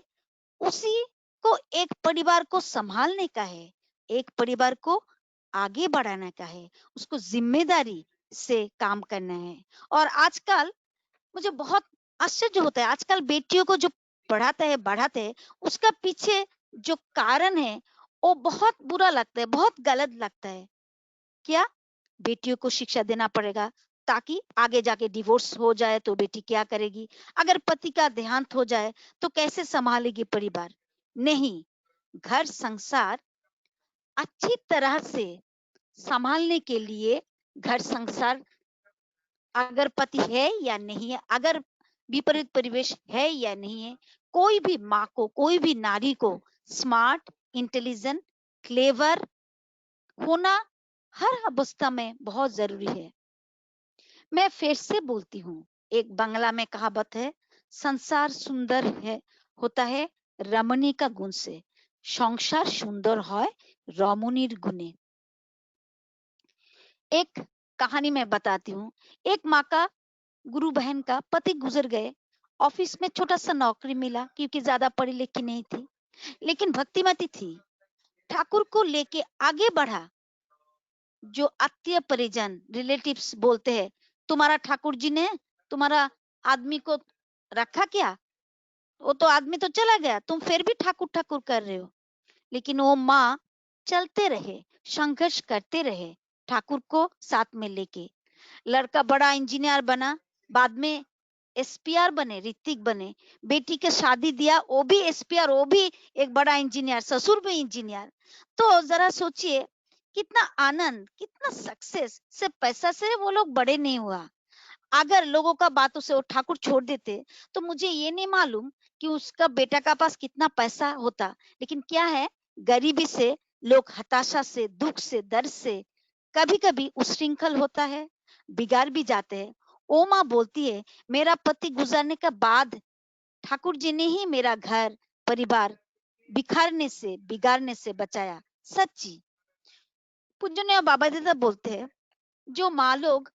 उसी को एक परिवार को संभालने का है, एक परिवार को आगे बढ़ाने का है, उसको जिम्मेदारी से काम करना है। और आजकल मुझे बहुत आश्चर्य होता है, आजकल बेटियों को जो बढ़ाते हैं, उसका पीछे जो कारण है वो बहुत बुरा लगता है, बहुत गलत लगता है। क्या बेटियों को शिक्षा देना पड़ेगा ताकि आगे जाके डिवोर्स हो जाए तो बेटी क्या करेगी, अगर पति का देहांत हो जाए तो कैसे संभालेगी परिवार? नहीं, घर संसार अच्छी तरह से संभालने के लिए, घर संसार अगर पति है या नहीं है, अगर विपरीत परिवेश है या नहीं है, कोई भी माँ को, कोई भी नारी को स्मार्ट, इंटेलिजेंट, क्लेवर होना हर अवस्था में बहुत जरूरी है। मैं फिर से बोलती हूँ, एक बांग्ला में कहावत है, संसार सुंदर है होता है रमणी का गुण से, संसार सुंदर है रमणीर गुणे। एक कहानी मैं बताती हूँ, एक माँ का, गुरु बहन का पति गुजर गए, ऑफिस में छोटा सा नौकरी मिला, क्योंकि ज्यादा पढ़ी लिखी नहीं थी, लेकिन भक्तिमती थी, ठाकुर को लेके आगे बढ़ा। जो आत्मीय परिजन, रिलेटिव्स बोलते हैं, तुम्हारा ठाकुर जी ने तुम्हारा आदमी को रखा क्या, वो तो आदमी तो चला गया, तुम फिर भी ठाकुर ठाकुर कर रहे हो। लेकिन वो माँ चलते रहे, संघर्ष करते रहे, ठाकुर को साथ में लेके। लड़का बड़ा इंजीनियर बना, बाद में एसपीआर बने, ऋतिक बने, बेटी के शादी दिया, वो भी एसपीआर, वो भी एक बड़ा इंजीनियर, ससुर भी इंजीनियर। तो जरा सोचिए कितना आनंद, कितना सक्सेस, सिर्फ पैसा से वो लोग बड़े नहीं हुआ। अगर लोगों का बातों से वो ठाकुर छोड़ देते तो मुझे ये नहीं मालूम कि उसका बेटा का पास कितना पैसा होता। लेकिन क्या है, गरीबी से लोग, हताशा से, दुख से, दर्द से कभी कभी उच्छृंखल होता है, बिगाड़ भी जाते हैं। ओ माँ बोलती है, मेरा पति गुजरने के बाद ठाकुर जी ने ही मेरा घर परिवार बिखारने से, बिगाड़ने से बचाया। सच्ची। पूजनीय बाबा दादा बोलते हैं, जो माँ लोग,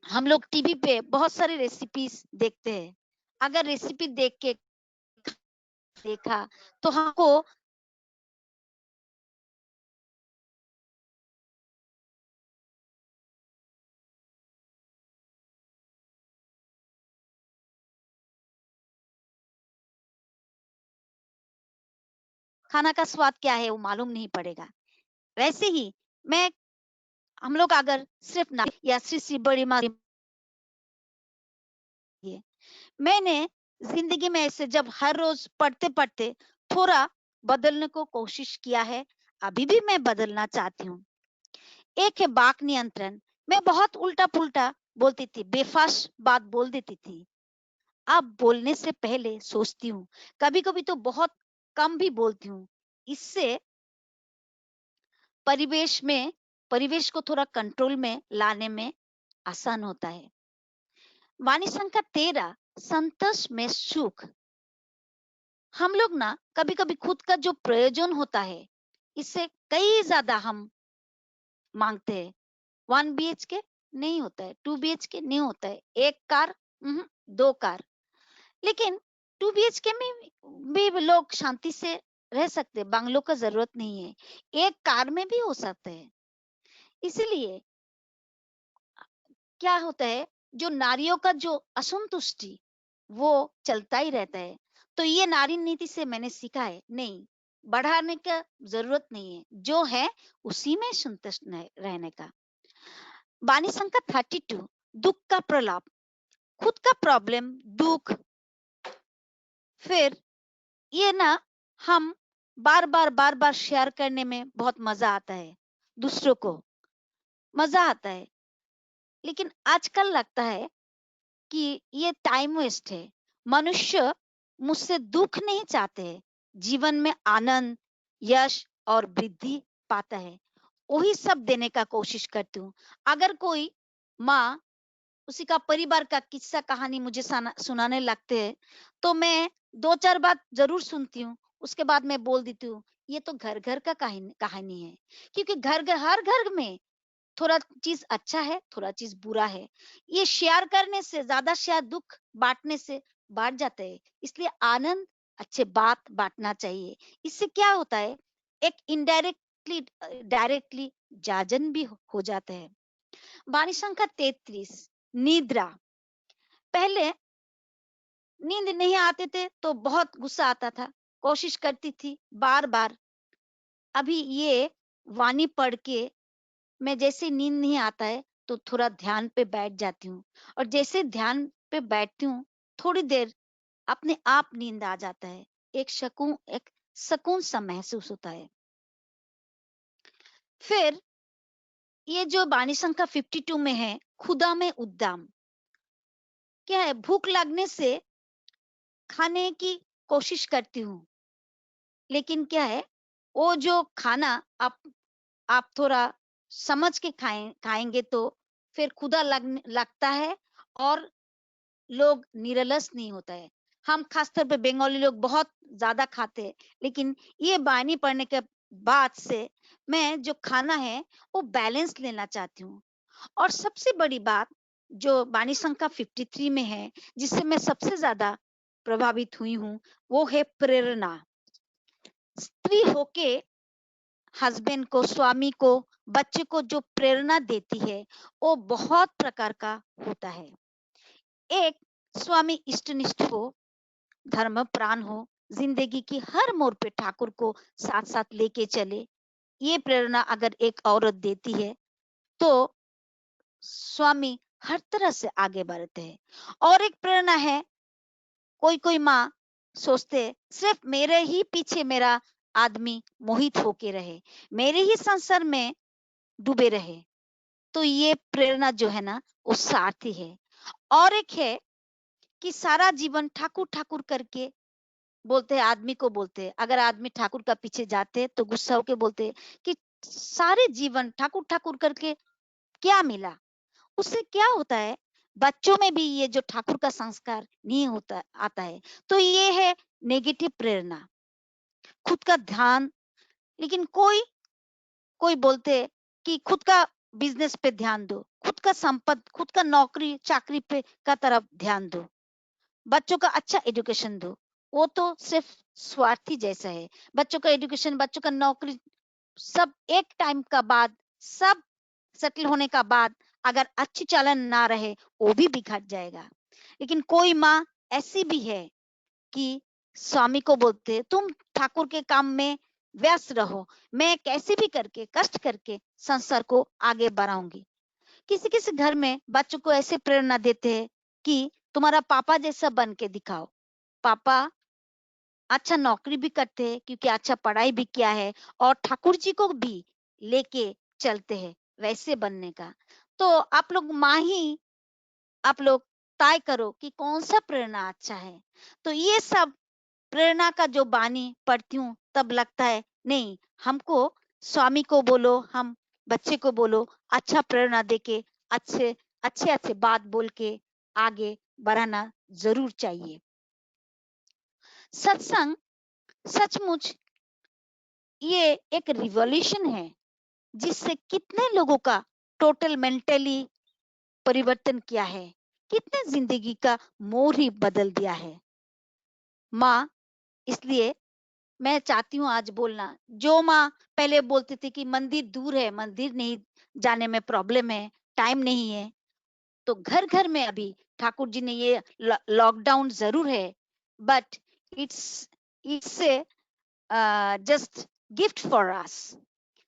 हम लोग टीवी पे बहुत सारी रेसिपीज देखते हैं, अगर रेसिपी देख के देखा तो हमको खाना का स्वाद क्या है वो मालूम नहीं पड़ेगा। वैसे ही मैं, हम लोग अगर सिर्फ ना या श्री श्री बड़ी माँ, मैंने जिंदगी में ऐसे जब हर रोज पढ़ते पढ़ते थोड़ा बदलने को कोशिश किया है, अभी भी मैं बदलना चाहती हूँ। एक है वाक नियंत्रण, मैं बहुत उल्टा पुल्टा बोलती थी, बेफास बात बोल देती थी। अब बोलने से पहले सोचती हूँ, कभी कभी तो बहुत कम भी बोलती हूँ। इससे परिवेश को थोड़ा कंट्रोल में लाने में आसान होता है। वाणी संख्या 13, संतोष में सुख। हम लोग ना कभी कभी खुद का जो प्रयोजन होता है, इससे कई ज्यादा हम मांगते हैं। 1 BHK नहीं होता है, 2 BHK नहीं होता है, एक कार, 2 कार। लेकिन 2 BHK में भी लोग शांति से रह सकते हैं, बंगलों का जरूरत नहीं है, एक कार में भी हो सकता है। इसलिए क्या होता है, जो नारियों का जो असंतुष्टि वो चलता ही रहता है। तो ये नारी नीति से मैंने सीखा है, नहीं, बढ़ाने का जरूरत नहीं है, जो है उसी में संतुष्ट रहने का। वाणी संख्या 32, दुख का प्रलाप। खुद का प्रॉब्लम, दुख, फिर ये ना हम बार बार शेयर करने में बहुत मजा आता है, दूसरों को मजा आता है। लेकिन आजकल लगता है कि ये टाइम वेस्ट है। मनुष्य मुझसे दुख नहीं चाहते हैं, जीवन में आनंद, यश और वृद्धि पाता है, वही सब देने का कोशिश करती हूँ। अगर कोई माँ उसी का परिवार का किस्सा कहानी मुझे सुनाने लगते हैं, तो मैं 2-4 बात जरूर सुनती हूँ। उसके बाद मैं बोल देती हूँ, ये तो घर घर का कहानी है, क्योंकि हर घर में थोड़ा चीज अच्छा है, थोड़ा चीज बुरा है। ये शेयर करने से ज्यादा शायद दुख बांटने से बढ़ जाता है। इसलिए आनंद, अच्छे बात बांटना चाहिए। इससे क्या होता है, एक इनडायरेक्टली डायरेक्टली जाजन भी हो जाता है। वाणी संख्या 33, निद्रा। पहले नींद नहीं आते थे तो बहुत गुस्सा आता था, कोशिश करती थी बार बार। अभी ये वाणी पढ़ के मैं जैसे नींद नहीं आता है तो थोड़ा ध्यान पे बैठ जाती हूँ, और जैसे ध्यान पे बैठती हूँ थोड़ी देर अपने आप नींद आ जाता है। एक सुकून सा महसूस होता है। फिर ये जो वाणी संख्या 52 में है, खुदा में उद्दाम। क्या है, भूख लगने से खाने की कोशिश करती हूँ, लेकिन क्या है, वो जो खाना आप थोड़ा समझ के खाएंगे तो फिर खुदा लगता है, और लोग निरलस नहीं होता है। हम खासतौर पे बंगाली लोग बहुत ज्यादा खाते हैं, लेकिन ये बानी पड़ने के बाद से मैं जो खाना है वो बैलेंस लेना चाहती हूँ। और सबसे बड़ी बात जो वाणी संख्या 53 में है, जिससे मैं सबसे ज्यादा प्रभावित हुई हूँ, वो है प्रेरणा। स्त्री होके हस्बैंड को, स्वामी को, बच्चे को जो प्रेरणा देती है वो बहुत प्रकार का होता है। एक, स्वामी इष्टनिष्ठ हो, धर्म प्राण हो, जिंदगी की हर मोड़ पे ठाकुर को साथ साथ लेके चले। ये प्रेरणा अगर एक औरत देती है तो स्वामी हर तरह से आगे बढ़ते हैं। और एक प्रेरणा है, कोई माँ सोचते सिर्फ मेरे ही पीछे मेरा आदमी मोहित होके रहे, मेरे ही संसार में डूबे रहे, तो ये प्रेरणा जो है ना वो सार्थी है। और एक है कि सारा जीवन ठाकुर ठाकुर करके बोलते हैं, आदमी को बोलते हैं, अगर आदमी ठाकुर का पीछे जाते तो गुस्सा होके बोलते हैं कि सारे जीवन ठाकुर ठाकुर करके क्या मिला। उससे क्या होता है, बच्चों में भी ये जो ठाकुर का संस्कार नहीं होता आता है। तो ये है नेगेटिव प्रेरणा, खुद का ध्यान। लेकिन कोई कोई बोलते हैं कि खुद का बिजनेस पे ध्यान दो, खुद का संपत्ति, खुद का नौकरी चाकरी पे का तरफ ध्यान दो, बच्चों का अच्छा एजुकेशन दो। वो तो सिर्फ स्वार्थी जैसा है। बच्चों का एजुकेशन, बच्चों का नौकरी, सब एक टाइम का बाद, सब सेटल होने का बाद अगर अच्छी चालन ना रहे वो भी बिखर जाएगा। लेकिन कोई माँ ऐसी भी है कि स्वामी को बोलते तुम ठाकुर के काम में व्यस्त रहो, मैं कैसे भी करके कष्ट करके संसार को आगे बढ़ाऊंगी। किसी किसी घर में बच्चों को ऐसे प्रेरणा देते हैं कि तुम्हारा पापा जैसा बन के दिखाओ। पापा अच्छा नौकरी भी करते हैं क्योंकि अच्छा पढ़ाई भी किया है, और ठाकुर जी को भी लेके चलते हैं वैसे बनने का। तो आप लोग माँ ही आप लोग तय करो कि कौन सा प्रेरणा अच्छा है। तो ये सब प्रेरणा का जो बानी पढ़ती हूँ तब लगता है नहीं, हमको स्वामी को बोलो, हम बच्चे को बोलो, अच्छा प्रेरणा देके अच्छे अच्छे अच्छे बात बोल के आगे बढ़ाना जरूर चाहिए। सत्संग सचमुच ये एक रिवॉल्यूशन है, जिससे कितने लोगों का टोटल मेंटली परिवर्तन किया है, कितने जिंदगी का मोड़ ही बदल दिया है। माँ, इसलिए मैं चाहती हूँ आज बोलना, जो माँ पहले बोलती थी कि मंदिर दूर है, मंदिर नहीं जाने में प्रॉब्लम है, टाइम नहीं है, तो घर घर में अभी ठाकुर जी ने ये लॉकडाउन जरूर है, but it's it's just gift for us.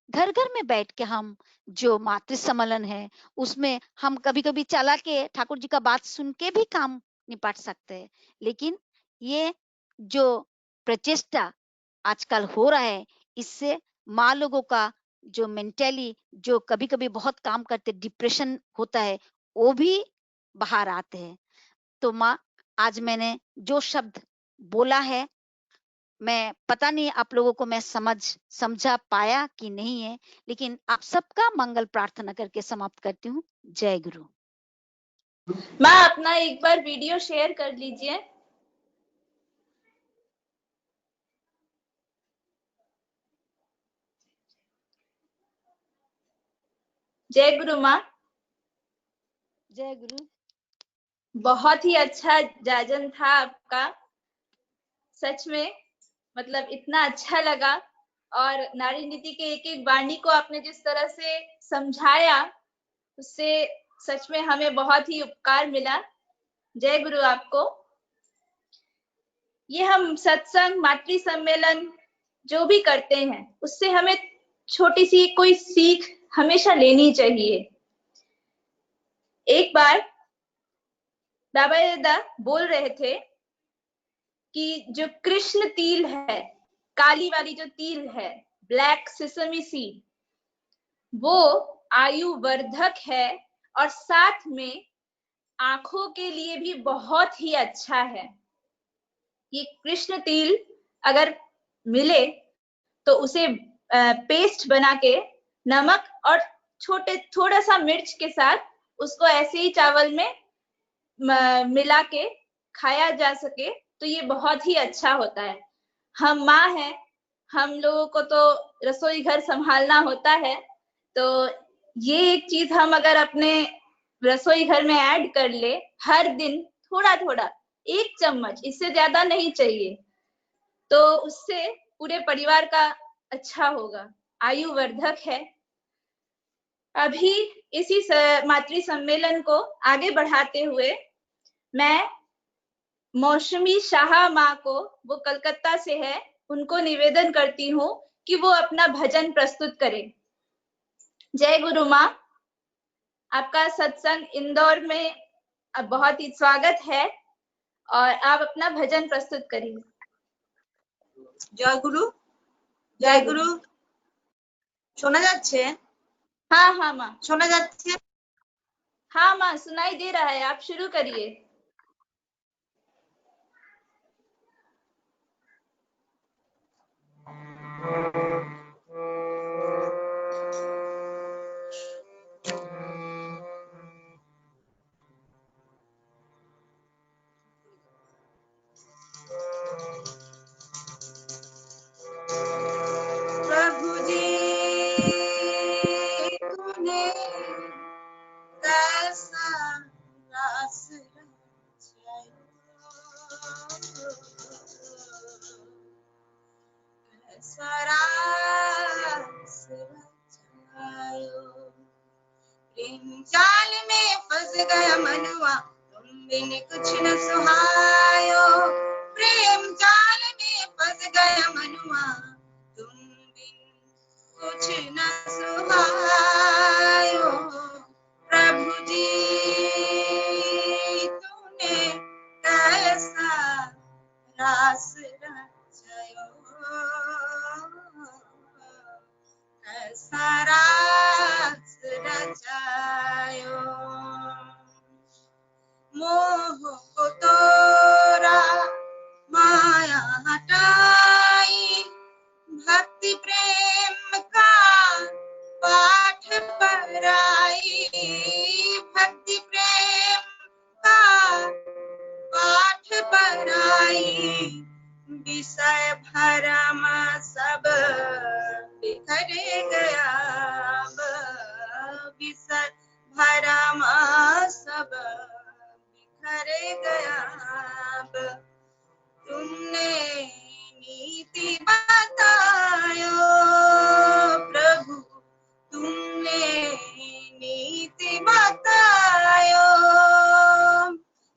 घर घर में बैठ के हम जो मातृ सम्मेलन है उसमें हम कभी कभी चला के ठाकुर जी का बात सुन के भी काम निपट सकते हैं, लेकिन ये जो प्रचेष्टा आजकल हो रहा है इससे माँ लोगों का जो मेंटली जो कभी कभी बहुत काम करते डिप्रेशन होता है वो भी बाहर आते हैं। तो माँ, आज मैंने जो शब्द बोला है मैं पता नहीं आप लोगों को मैं समझा पाया कि नहीं है, लेकिन आप सबका मंगल प्रार्थना करके समाप्त करती हूँ। जय गुरु। माँ अपना एक बार वीडियो शेयर कर लीजिए। जय गुरु माँ। जय गुरु। बहुत ही अच्छा जाजन था आपका, सच में मतलब इतना अच्छा लगा। और नारी नीति के एक एक वाणी को आपने जिस तरह से समझाया उससे सच में हमें बहुत ही उपकार मिला। जय गुरु आपको। ये हम सत्संग मातृ सम्मेलन जो भी करते हैं उससे हमें छोटी सी कोई सीख हमेशा लेनी चाहिए। एक बार बाबा दादा बोल रहे थे कि जो कृष्ण तिल है, काली वाली जो तिल है, ब्लैक सेसमी सीड, वो आयु वर्धक है और साथ में आंखों के लिए भी बहुत ही अच्छा है। ये कृष्ण तिल अगर मिले तो उसे पेस्ट बना के नमक और थोड़ा सा मिर्च के साथ उसको ऐसे ही चावल में मिला के खाया जा सके तो ये बहुत ही अच्छा होता है। हम माँ हैं, हम लोगों को तो रसोई घर संभालना होता है, तो ये एक चीज हम अगर अपने रसोई घर में ऐड कर ले हर दिन थोड़ा थोड़ा, 1 चम्मच, इससे ज्यादा नहीं चाहिए, तो उससे पूरे परिवार का अच्छा होगा, आयु वर्धक है। अभी इसी मातृ सम्मेलन को आगे बढ़ाते हुए मैं मौसमी शाह माँ को, वो कलकत्ता से है, उनको निवेदन करती हूँ कि वो अपना भजन प्रस्तुत करें। जय गुरु माँ। आपका सत्संग इंदौर में बहुत ही स्वागत है और आप अपना भजन प्रस्तुत करिए। জয় গুরু। জয় গুরু। শোনা যাচ্ছে? हाँ हाँ माँ। শোনা যাচ্ছে? हाँ माँ सुनाई दे रहा है, आप शुरू करिए। प्रभु जी तूने कैसा रास रचायो, कैसा रास रचायो, प्रेम जाल में फंस गया मनवा, तुम बिन कुछ न सुहायो, प्रेम जाल में फंस गया मनवा, तुम बिन कुछ न सुहायो, प्रभु जी तूने कैसा रास रचायो, कैसा रास रचायो, मोह को तोरा माया हटाई, भक्ति प्रेम का पाठ पढ़ाई, भक्ति प्रेम का पाठ पढ़ाई, विषय भरम सब बिखर गया, विषय भरम सब बिखर गया, तुमने नीति बतायो, प्रभु तुमने नीति बतायो,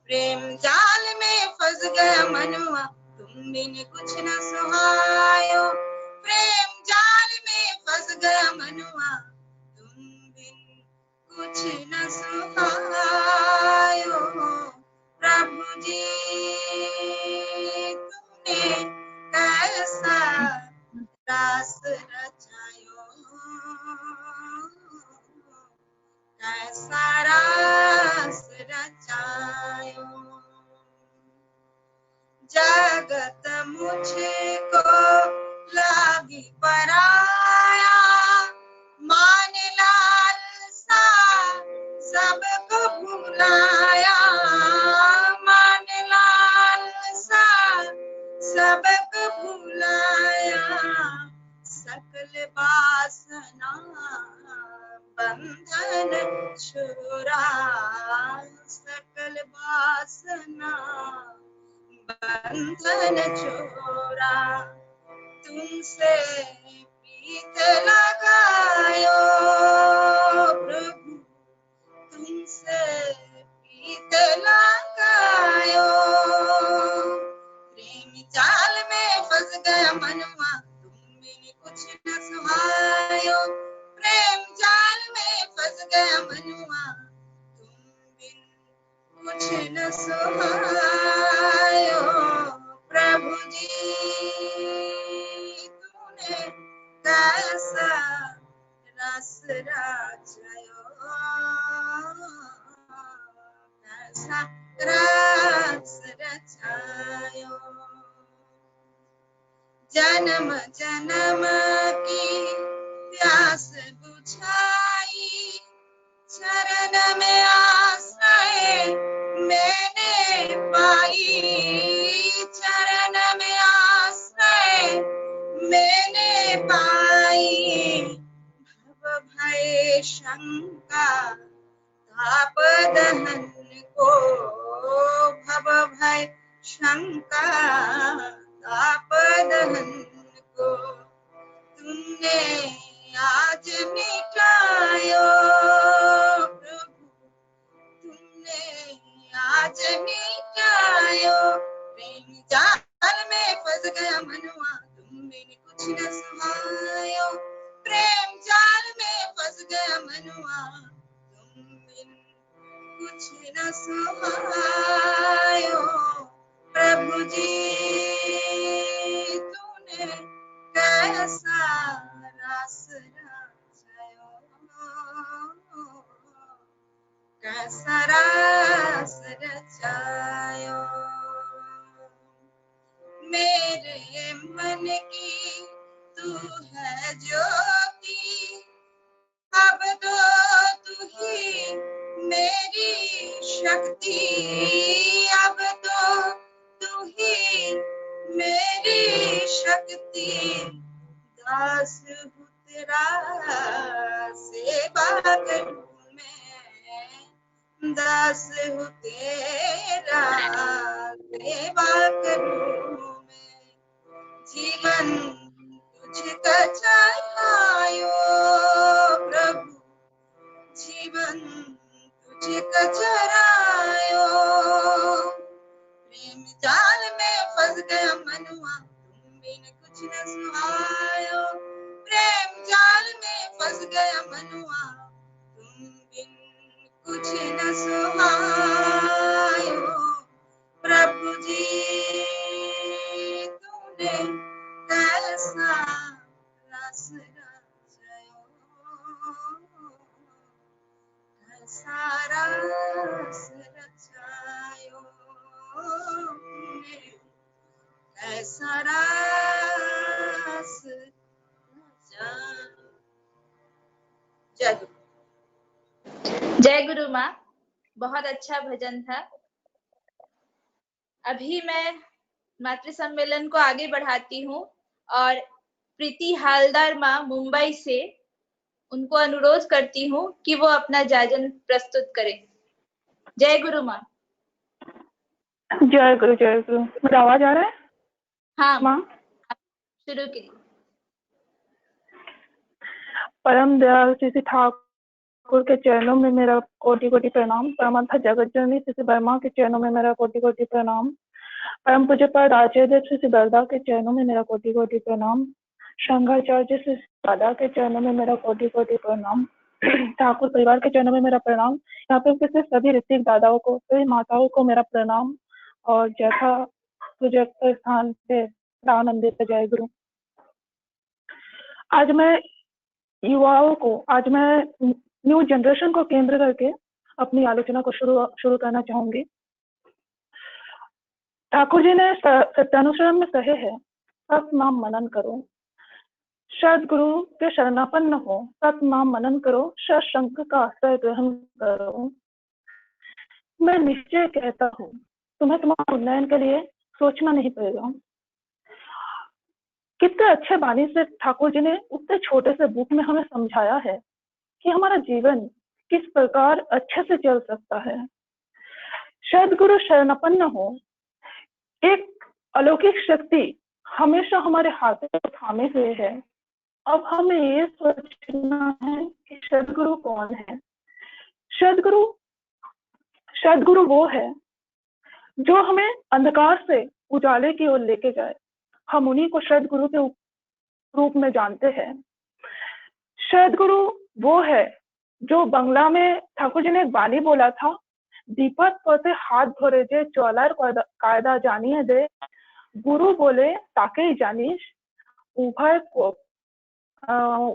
प्रेम जाल में फंस गया मनवा, तुम तुम बिन कुछ न सुहायो, प्रेम जाल में फंस गया मनुआ, तुम बिन कुछ न सुहायो। प्रभु जी तुमने कैसा रास रचायो, कैसा रास रचायो। जगत मुझको लागी पराया, मान लालसा सबको भुलाया, मान लालसा सबको भुलाया। सकल वासना बंधन छुरा, सकल वासना बंधन छोड़ा। तुमसे प्रीत लगायो प्रभु, तुमसे प्रीत लगायो। प्रेम जाल में फंस गया मनवा, तुम बिन कुछ न सुहायो। प्रेम जाल में फंस गया मनवा, तुम बिन कुछ न सुहायो। प्रभु जी तूने कैसा रस रचायो, कैसा रस रचायो। जन्म जन्म की प्यास बुझाई, शरण में आश्रय मैंने पाई, चरण में आश्रय मैंने पाई। भव भय शंका ताप दहन को, भव भय शंका ताप दहन को, तुमने आज मिटायो प्रभु, तुमने आज मिटायो। प्रेम जाल में फंस गया मनवा, तुम बिन कुछ न सुहायो। प्रेम जाल में फंस गया मनवा, तुम बिन कुछ न सुहायो। प्रभु जी तूने कैसा रास रचायो, कैसा रास रचायो। मेरे मन की तू है ज्योति, अब तो तू ही मेरी शक्ति, अब तो तू ही मेरी शक्ति। दास हूँ तेरा सेवा करूँ मैं, दास हूँ तेरा सेवा करूँ मैं। जीवन तुझको चढ़ायो प्रभु, जीवन तुझको चढ़ायो। प्रेम जाल में फंस गया मनवा, तुम बिन कुछ न सुहायो। प्रेम जाल में फंस गया मनवा, तुम बिन कुछ न सुहायो। प्रभु जी तूने कैसा रस रचायो, कैसा रस रचायो, कैसा रस रचायो। जय गुरु। जय गुरु माँ, बहुत अच्छा भजन था। अभी मैं मातृ सम्मेलन को आगे बढ़ाती हूँ और प्रीति हालदार माँ मुंबई से, उनको अनुरोध करती हूँ कि वो अपना जाजन प्रस्तुत करें। जय गुरु माँ। जय गुरु जय गुरु। मेरा आवाज आ रहा है? हाँ माँ शुरू कीजिए। परम दयाल श्री ठाकुर के चरणों में मेरा कोटि कोटि प्रणाम। परमात्मा जगत जननी श्री वर्मा के चरणों में मेरा कोटि कोटि प्रणाम। परम पूज्यपाद आचार्य श्री सिद्धार्था के चरणों में मेरा कोटि कोटि प्रणाम। शंकराचार्य श्री दादा के चरणों में मेरा कोटि कोटि प्रणाम। ठाकुर परिवार के चरणों में मेरा प्रणाम। यहाँ पे उपस्थित सभी ऋतिक दादाओं को, सभी माताओं को मेरा प्रणाम और जैसा पूजक स्थान पे आनंदित जय गुरु। आज मैं युवाओं को, आज मैं न्यू जनरेशन को केंद्र करके अपनी आलोचना को शुरू करना चाहूंगी। ठाकुर जी ने सत्यानुश्रम में कहे है, सत नाम मनन करो, सदगुरु के शरणापन्न हो, सत नाम मनन करो, सत्संग का आश्रय ग्रहण करो। मैं निश्चय कहता हूँ, तुम्हें तुम्हारे उन्नयन के लिए सोचना नहीं पड़ेगा। कितने अच्छे बाणी से ठाकुर जी ने उतने छोटे से बुक में हमें समझाया है कि हमारा जीवन किस प्रकार अच्छे से चल सकता है। सदगुरु शरणापन्न हो, एक अलौकिक शक्ति हमेशा हमारे हाथों में थामे हुए है। अब हमें ये सोचना है कि सदगुरु कौन है। सदगुरु वो है जो हमें अंधकार से उजाले की ओर लेके जाए। हम उन्हीं को सदगुरु के रूप में जानते हैं। सदगुरु वो है जो बंगला में ठाकुर जी ने एक बानी बोला था, दीपक पथे हाथ धोरे जे चौलार कायदा जानिए दे, गुरु बोले ताके ही जानिस, उभय को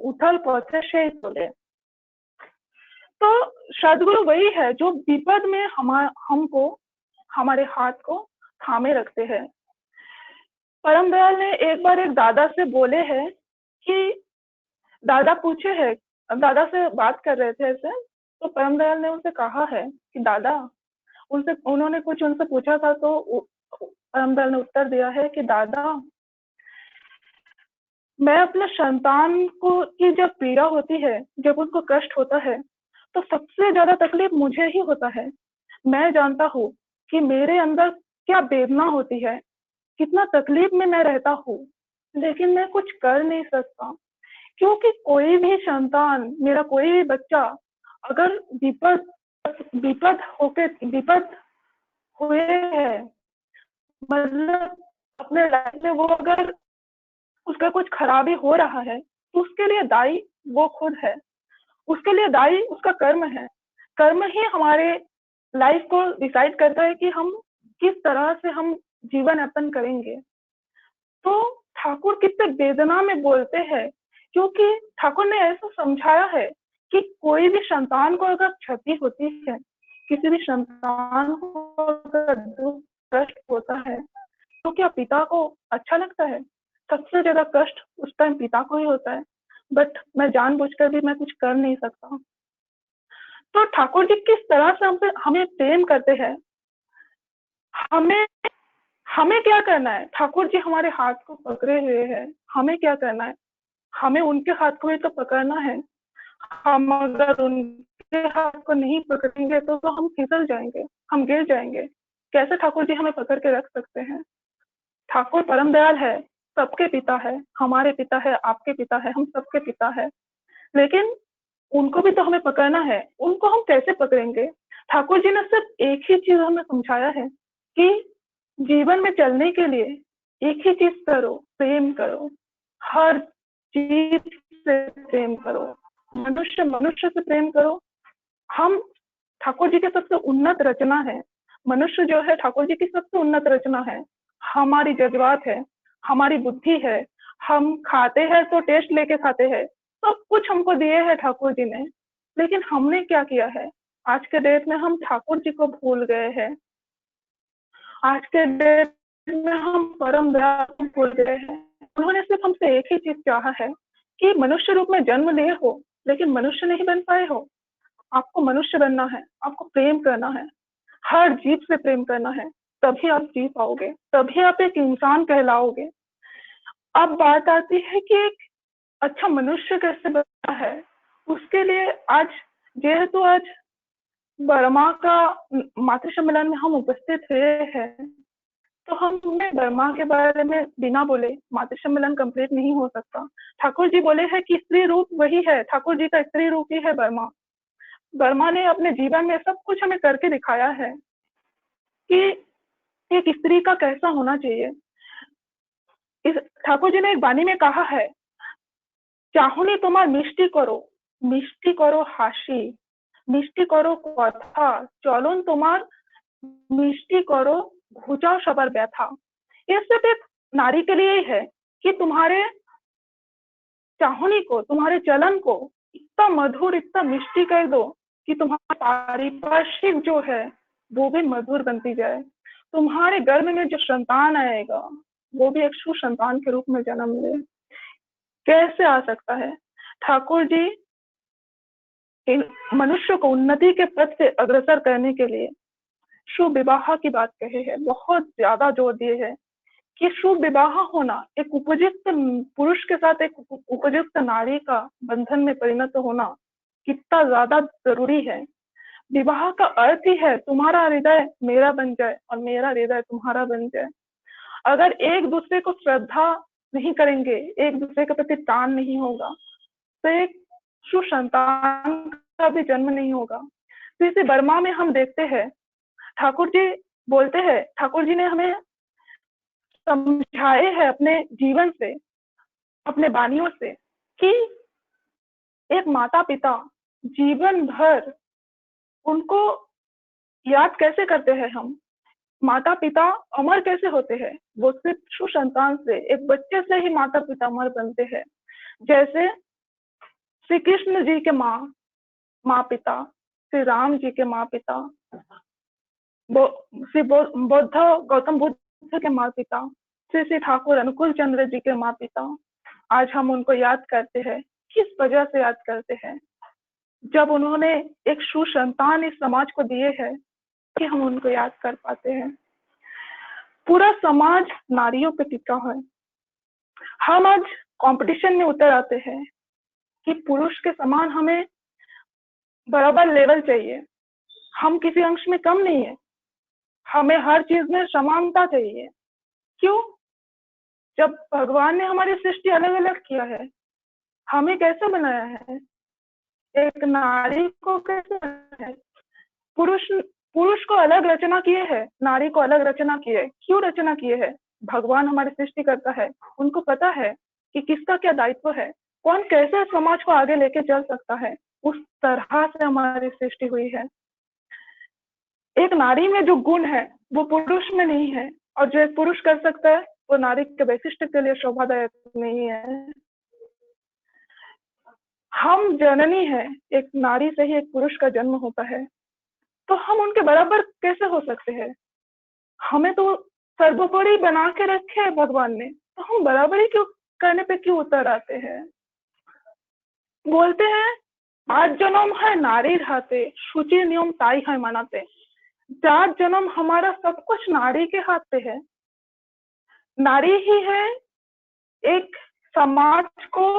उथल पथे से बोले। तो सदगुरु वही है जो विपद में हमको, हमारे हाथ को थामे रखते हैं। परम दयाल ने एक बार एक दादा से बोले हैं कि दादा पूछे है, दादा से बात कर रहे थे ऐसे, तो परम दयाल ने उनसे कहा है कि दादा, उन्होंने कुछ उनसे पूछा था, तो परम दयाल ने उत्तर दिया है कि दादा, मैं अपने संतान को की जब पीड़ा होती है, जब उनको कष्ट होता है, तो सबसे ज्यादा तकलीफ मुझे ही होता है। मैं जानता हूँ कि मेरे अंदर क्या वेदना होती है, कितना तकलीफ में मैं रहता हूँ, लेकिन मैं कुछ कर नहीं सकता, क्योंकि कोई भी संतान, मेरा कोई भी बच्चा अगर विपद हुए है, मतलब अपने लाइफ में वो अगर उसका कुछ खराबी हो रहा है, तो उसके लिए दायी वो खुद है, उसके लिए दायी उसका कर्म है। कर्म ही हमारे लाइफ को डिसाइड करता है कि हम किस तरह से हम जीवन यापन करेंगे। तो ठाकुर कितने वेदना में बोलते हैं, क्योंकि ठाकुर ने ऐसा समझाया है कि कोई भी संतान को अगर क्षति होती है, किसी भी संतान को अगर दुख कष्ट होता है, तो क्या पिता को अच्छा लगता है? सबसे ज्यादा कष्ट उस टाइम पिता को ही होता है। बट मैं जानबूझकर भी मैं कुछ कर नहीं सकता। तो ठाकुर जी किस तरह से हमें प्रेम करते हैं, हमें क्या करना है? ठाकुर जी हमारे हाथ को पकड़े हुए हैं, हमें क्या करना है? हमें उनके हाथ को भी तो पकड़ना है। हम अगर उनके हाथ को नहीं पकड़ेंगे तो हम फिसल जाएंगे, हम गिर जाएंगे। कैसे ठाकुर जी हमें पकड़ के रख सकते हैं? ठाकुर परम दयाल है, सबके पिता है, हमारे पिता है, आपके पिता है, हम सबके पिता है, लेकिन उनको भी तो हमें पकड़ना है। उनको हम कैसे पकड़ेंगे? ठाकुर जी ने सिर्फ एक ही चीज हमें समझाया है कि जीवन में चलने के लिए एक ही चीज करो, प्रेम करो, हर चीज से प्रेम करो, मनुष्य से प्रेम करो। हम ठाकुर जी की सबसे उन्नत रचना है, मनुष्य जो है ठाकुर जी की सबसे उन्नत रचना है। हमारी जज्बात है, हमारी बुद्धि है, हम खाते हैं तो टेस्ट लेके खाते हैं, सब कुछ हमको दिए है ठाकुर जी ने, लेकिन हमने क्या किया है? आज के डेट में हम ठाकुर जी को भूल गए हैं। आज के डेट में हम परम दयाल को भूल गए हैं। उन्होंने सिर्फ हमसे एक ही चीज चाहा है कि मनुष्य रूप में जन्म लिए हो, लेकिन मनुष्य नहीं बन पाए हो। आपको मनुष्य बनना है, आपको प्रेम करना है, हर जीव से प्रेम करना है, तभी आप जी पाओगे, तभी आप एक इंसान कहलाओगे। अब बात आती है कि एक अच्छा मनुष्य कैसे बनना है। उसके लिए आज, जेहेतु आज बर्मा का मातृ सम्मेलन में हम उपस्थित हुए हैं, तो हमें बर्मा के बारे में बिना बोले मातृ सम्मेलन कंप्लीट नहीं हो सकता। ठाकुर जी बोले हैं कि स्त्री रूप वही है, ठाकुर जी का स्त्री रूप ही है बर्मा। बर्मा ने अपने जीवन में सब कुछ हमें करके दिखाया है कि एक स्त्री का कैसा होना चाहिए। इस ठाकुर जी ने एक वाणी में कहा है, चाहुनी तुम्हार मिष्टि करो हासी, मिष्टि करो कथा, चलन तुम्हार मिष्टि करो घुचाओ सबर व्यथा। ये सिर्फ एक नारी के लिए ही है कि तुम्हारे चाहनी को, तुम्हारे चलन को इतना मधुर, इतना मिष्टि कर दो कि तुम्हारा पारिभाषिक जो है वो भी मधुर बनती जाए। तुम्हारे गर्भ में जो संतान आएगा वो भी एक सुसंतान के रूप में जन्म ले। कैसे आ सकता है? ठाकुर जी इन मनुष्य को उन्नति के पथ से अग्रसर करने के लिए शुभ विवाह की बात कहे है, बहुत ज्यादा जोर दिए है कि शुभ विवाह होना, एक उपयुक्त पुरुष के साथ एक उपयुक्त नारी का बंधन में परिणत होना कितना ज्यादा जरूरी है। विवाह का अर्थ ही है तुम्हारा हृदय मेरा बन जाए और मेरा हृदय तुम्हारा बन जाए। अगर एक दूसरे को श्रद्धा नहीं करेंगे, एक दूसरे के प्रति टान नहीं होगा, तो एक सुसंतान का भी जन्म नहीं होगा। तो इसे बर्मा में हम देखते हैं, ठाकुर जी बोलते हैं, ठाकुर जी ने हमें समझाए हैं अपने जीवन से, अपने वाणियों से, कि एक माता पिता जीवन भर उनको याद कैसे करते हैं हम। माता पिता अमर कैसे होते हैं? वो सिर्फ सुसंतान से, एक बच्चे से ही माता पिता अमर बनते हैं। जैसे श्री कृष्ण जी के माँ पिता, श्री राम जी के माँ पिता, श्री बौद्ध गौतम बुद्ध के माँ पिता, श्री श्री ठाकुर अनुकूल चंद्र जी के माँ पिता, आज हम उनको याद करते हैं। किस वजह से याद करते हैं? जब उन्होंने एक सुसंतान इस समाज को दिए हैं कि हम उनको याद कर पाते हैं। पूरा समाज नारियों पे टिका है। हम आज कंपटीशन में उतर आते हैं कि पुरुष के समान हमें बराबर लेवल चाहिए, हम किसी अंश में कम नहीं है, हमें हर चीज में समानता चाहिए। क्यों? जब भगवान ने हमारी सृष्टि अलग अलग किया है, हमें कैसे बनाया है, एक नारी को कैसे बनाया है? पुरुष को अलग रचना किए है, नारी को अलग रचना किए है। क्यों रचना किए है? भगवान हमारी सृष्टि करता है, उनको पता है कि किसका क्या दायित्व है, कौन कैसे समाज को आगे लेके चल सकता है। उस तरह से हमारी सृष्टि हुई है। एक नारी में जो गुण है वो पुरुष में नहीं है, और जो एक पुरुष कर सकता है वो नारी के वैशिष्ट के लिए शोभादायक नहीं है। हम जननी है, एक नारी से ही एक पुरुष का जन्म होता है, तो हम उनके बराबर कैसे हो सकते हैं? हमें तो सर्वोपरि बना के रखे है भगवान ने, तो हम बराबरी क्यों करने पे क्यों उतर आते हैं? बोलते हैं आज जन्म है नारी रहते, शुचि नियम ताई है मनाते। जात जन्म हमारा सब कुछ नारी के हाथ पे है। नारी ही है एक समाज को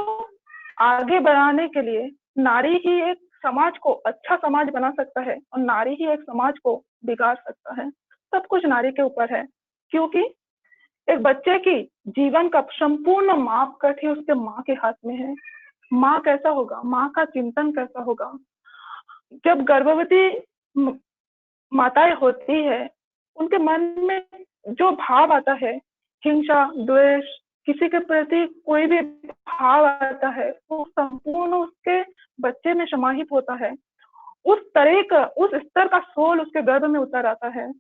आगे बढ़ाने के लिए, नारी ही एक समाज को अच्छा समाज बना सकता है, और नारी ही एक समाज को बिगाड़ सकता है। सब कुछ नारी के ऊपर है, क्योंकि एक बच्चे की जीवन का संपूर्ण मापकाठ ही उसके माँ के हाथ में है। माँ कैसा होगा, माँ का चिंतन कैसा होगा। जब गर्भवती माताएं होती है, उनके मन में जो भाव आता है, हिंसा, द्वेष, किसी के प्रति कोई भी भाव आता है, वो संपूर्ण उसके बच्चे में समाहित होता है। उस तरह का, उस स्तर का सोल उसके गर्भ में उतर आता है।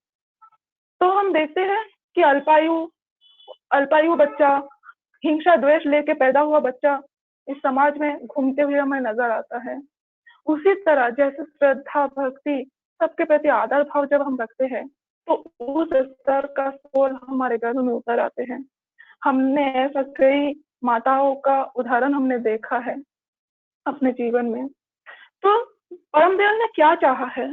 तो हम देखते हैं कि अल्पायु बच्चा, हिंसा द्वेष लेके पैदा हुआ बच्चा इस समाज में घूमते हुए हमें नजर आता है। उसी तरह जैसे श्रद्धा, भक्ति, सबके प्रति आदर भाव जब हम रखते हैं, तो उस स्तर का सोल हमारे गर्भ में उतर आते हैं। हमने ऐसा कई माताओं का उदाहरण हमने देखा है अपने जीवन में। तो परम दयाल ने क्या चाहा है,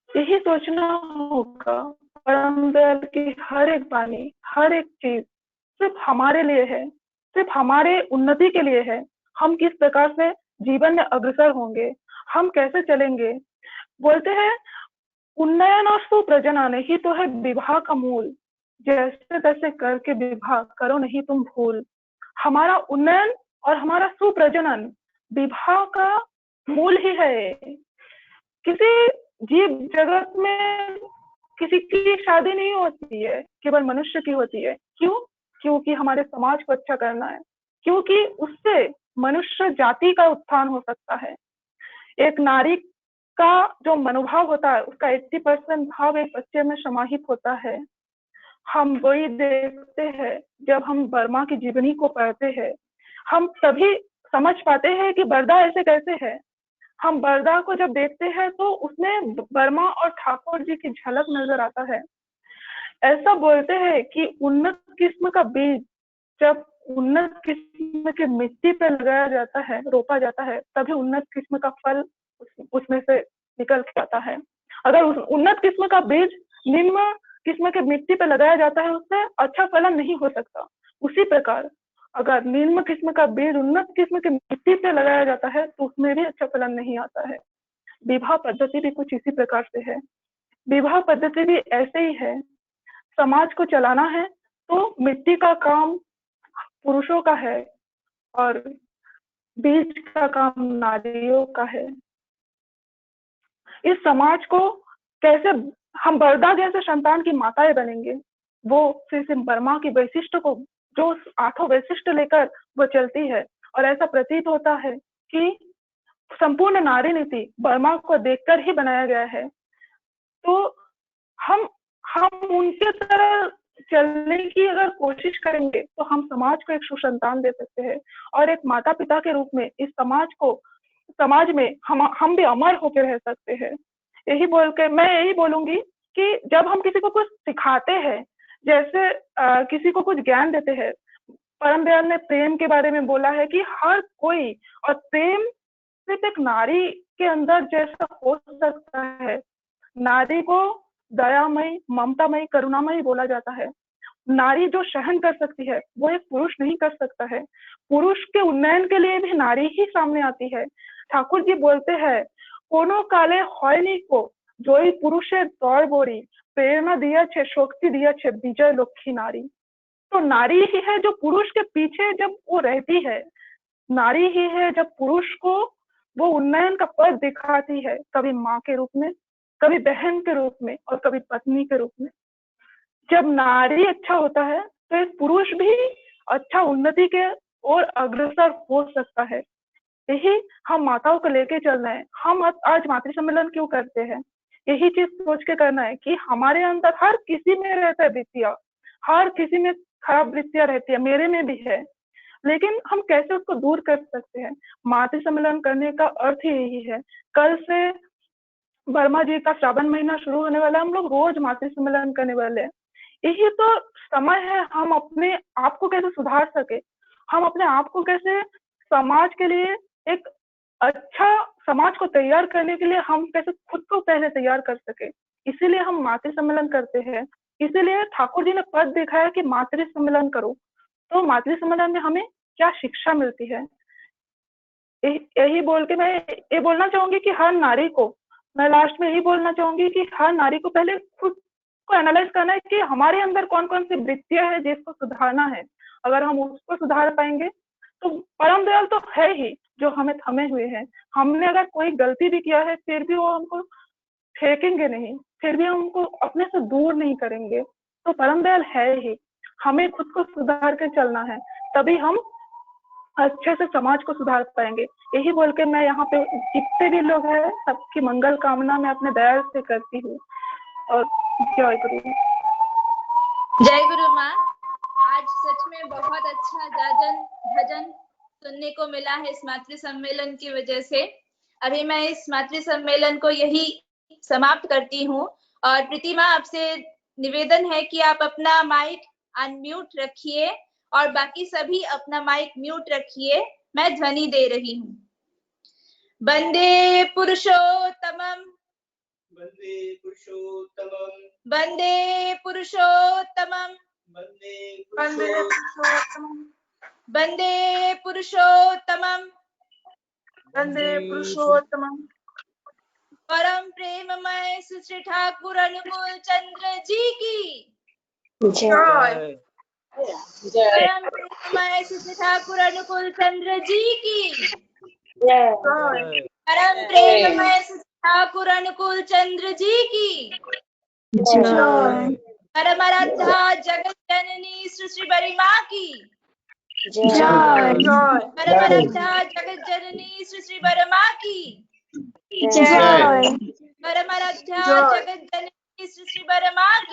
यही सोचना होगा। परम दयाल की हर एक वाणी, हर एक चीज सिर्फ हमारे लिए है, सिर्फ हमारे उन्नति के लिए है। हम किस प्रकार से जीवन में अग्रसर होंगे, हम कैसे चलेंगे। बोलते हैं उन्नयन और सुप्रजनन ही तो है विवाह का मूल, जैसे तैसे करके विवाह करो नहीं तुम भूल। हमारा उन्नयन और हमारा सुप्रजनन विवाह का मूल ही है। किसी जीव जगत में किसी की शादी नहीं होती है, केवल मनुष्य की होती है। क्यों? क्योंकि हमारे समाज को अच्छा करना है, क्योंकि उससे मनुष्य जाति का उत्थान हो सकता है। एक नारी का जो मनोभाव होता है उसका 80% भाव एक बच्चे में समाहित होता है। हम वही देखते हैं जब हम बर्मा की जीवनी को पढ़ते हैं, हम तभी समझ पाते हैं कि बरदा ऐसे कैसे है। हम बरदा को जब देखते हैं तो उसमें बर्मा और ठाकुर जी की झलक नजर आता है। ऐसा बोलते हैं कि उन्नत किस्म का बीज जब उन्नत किस्म की मिट्टी पे लगाया जाता है, रोपा जाता है, तभी उन्नत किस्म का फल उसमें से निकल के आता है। अगर उस उन्नत किस्म का बीज निम्न किस्म के मिट्टी पे लगाया जाता है, उससे अच्छा फलन नहीं हो सकता। उसी प्रकार अगर निम्न किस्म का बीज उन्नत किस्म की मिट्टी पे लगाया जाता है तो उसमें भी अच्छा फलन नहीं आता है। विवाह पद्धति भी कुछ इसी प्रकार से है। विवाह पद्धति भी ऐसे ही है। समाज को चलाना है तो मिट्टी का काम पुरुषों का है और बीज का काम नारियों का है। इस समाज को कैसे हम बरदा जैसे संतान की माताएं बनेंगे, वो सिर्फ बर्मा की वैशिष्ट को, जो 8 वैशिष्ट लेकर वो चलती है। और ऐसा प्रतीत होता है कि संपूर्ण नारी नीति बर्मा को देखकर ही बनाया गया है। तो हम उनके तरह चलने की अगर कोशिश करेंगे तो हम समाज को एक सुसंतान दे सकते हैं और एक माता पिता के रूप में इस समाज में हम भी अमर होकर रह सकते हैं। यही बोल के मैं यही बोलूंगी कि जब हम किसी को कुछ सिखाते हैं, जैसे किसी को कुछ ज्ञान देते हैं, परम दयाल ने प्रेम के बारे में बोला है कि हर कोई, और प्रेम सिर्फ एक नारी के अंदर जैसा हो सकता है। नारी को दयामयी, ममतामयी, करुणामयी बोला जाता है। नारी जो सहन कर सकती है वो एक पुरुष नहीं कर सकता है। पुरुष के उन्नयन के लिए भी नारी ही सामने आती है। ठाकुर जी बोलते हैं, कोनो काले हयनी को जोई पुरुषेर दर बोरी, प्रेरणा दिया छे, शक्ति दिया छे, विजय लक्ष्मी नारी। तो नारी ही है जो पुरुष के पीछे जब वो रहती है, नारी ही है जब पुरुष को वो उन्नयन का पथ दिखाती है, कभी माँ के रूप में, कभी बहन के रूप में और कभी पत्नी के रूप में। जब नारी अच्छा होता है तो एक पुरुष भी अच्छा उन्नति के ओर अग्रसर हो सकता है। यही हम माताओं को लेके चलना है। हम आज मातृ सम्मेलन क्यों करते हैं? यही चीज सोच के करना है कि हमारे अंदर हर किसी में रहता है वृत्तियां, हर किसी में खराब वृत्तियां रहती है, मेरे में भी है, लेकिन हम कैसे उसको दूर कर सकते हैं? मातृ सम्मेलन करने का अर्थ ही यही है। कल से वर्मा जी का श्रावण महीना शुरू होने वाला है, हम लोग रोज मातृ सम्मेलन करने वाले हैं। यही तो समय है हम अपने आप को कैसे सुधार सके, हम अपने आप को कैसे समाज के लिए एक अच्छा समाज को तैयार करने के लिए हम कैसे खुद को पहले तैयार कर सके। इसीलिए हम मातृ सम्मेलन करते हैं। इसीलिए ठाकुर जी ने पद दिखाया कि मातृ सम्मेलन करो। तो मातृ सम्मेलन में हमें क्या शिक्षा मिलती है, यही बोल के मैं ये बोलना चाहूंगी कि हर नारी को, मैं लास्ट में यही बोलना चाहूंगी कि हर नारी को पहले खुद को एनालाइज करना है कि हमारे अंदर कौन कौन सी वृत्तियां है जिसको सुधारना है। अगर हम उसको सुधार पाएंगे तो परम दयाल तो है ही जो हमें थमे हुए हैं। हमने अगर कोई गलती भी किया है फिर भी वो हमको फेंकेंगे नहीं, फिर भी हम उनको अपने से दूर नहीं करेंगे। तो परम दयाल है ही, हमें खुद को सुधार के चलना है, तभी हम अच्छे से समाज को सुधार पाएंगे। यही बोल के मैं यहाँ पे जितने भी लोग हैं सबकी मंगल कामना मैं अपने दयाल से करती हूँ। और जय गुरु। जय गुरु माँ। आज सच में बहुत अच्छा भजन सुनने को मिला है इस मातृ सम्मेलन की वजह से। अभी मैं इस मातृ सम्मेलन को यही समाप्त करती हूँ। और प्रीतिमा, आपसे निवेदन है कि आप अपना माइक अनम्यूट रखिए और बाकी सभी अपना माइक म्यूट रखिए। मैं ध्वनि दे रही हूँ। वंदे पुरुषोत्तमम्, वंदे पुरुषोत्तमम्, वंदे पुरुषोत्तमम्, वंदे पुरुषोत्तमम्, वंदे पुरुषोत्तमम्, वंदे पुरुषोत्तमम्। परम प्रेममय श्री ठाकुर अनुकूल चंद्र जी की जय। परम प्रेममय श्री ठाकुर अनुकूल चंद्र जी की परम प्रेममय श्री ठाकुर अनुकूल चंद्र जी की जय परमाराध्या जगत जननी श्री बड़ी माँ की जय परमाराध्या जगत जननी श्री बड़ी माँ की जय परमाराध्या जय जगत जननी श्री बड़ी माँ की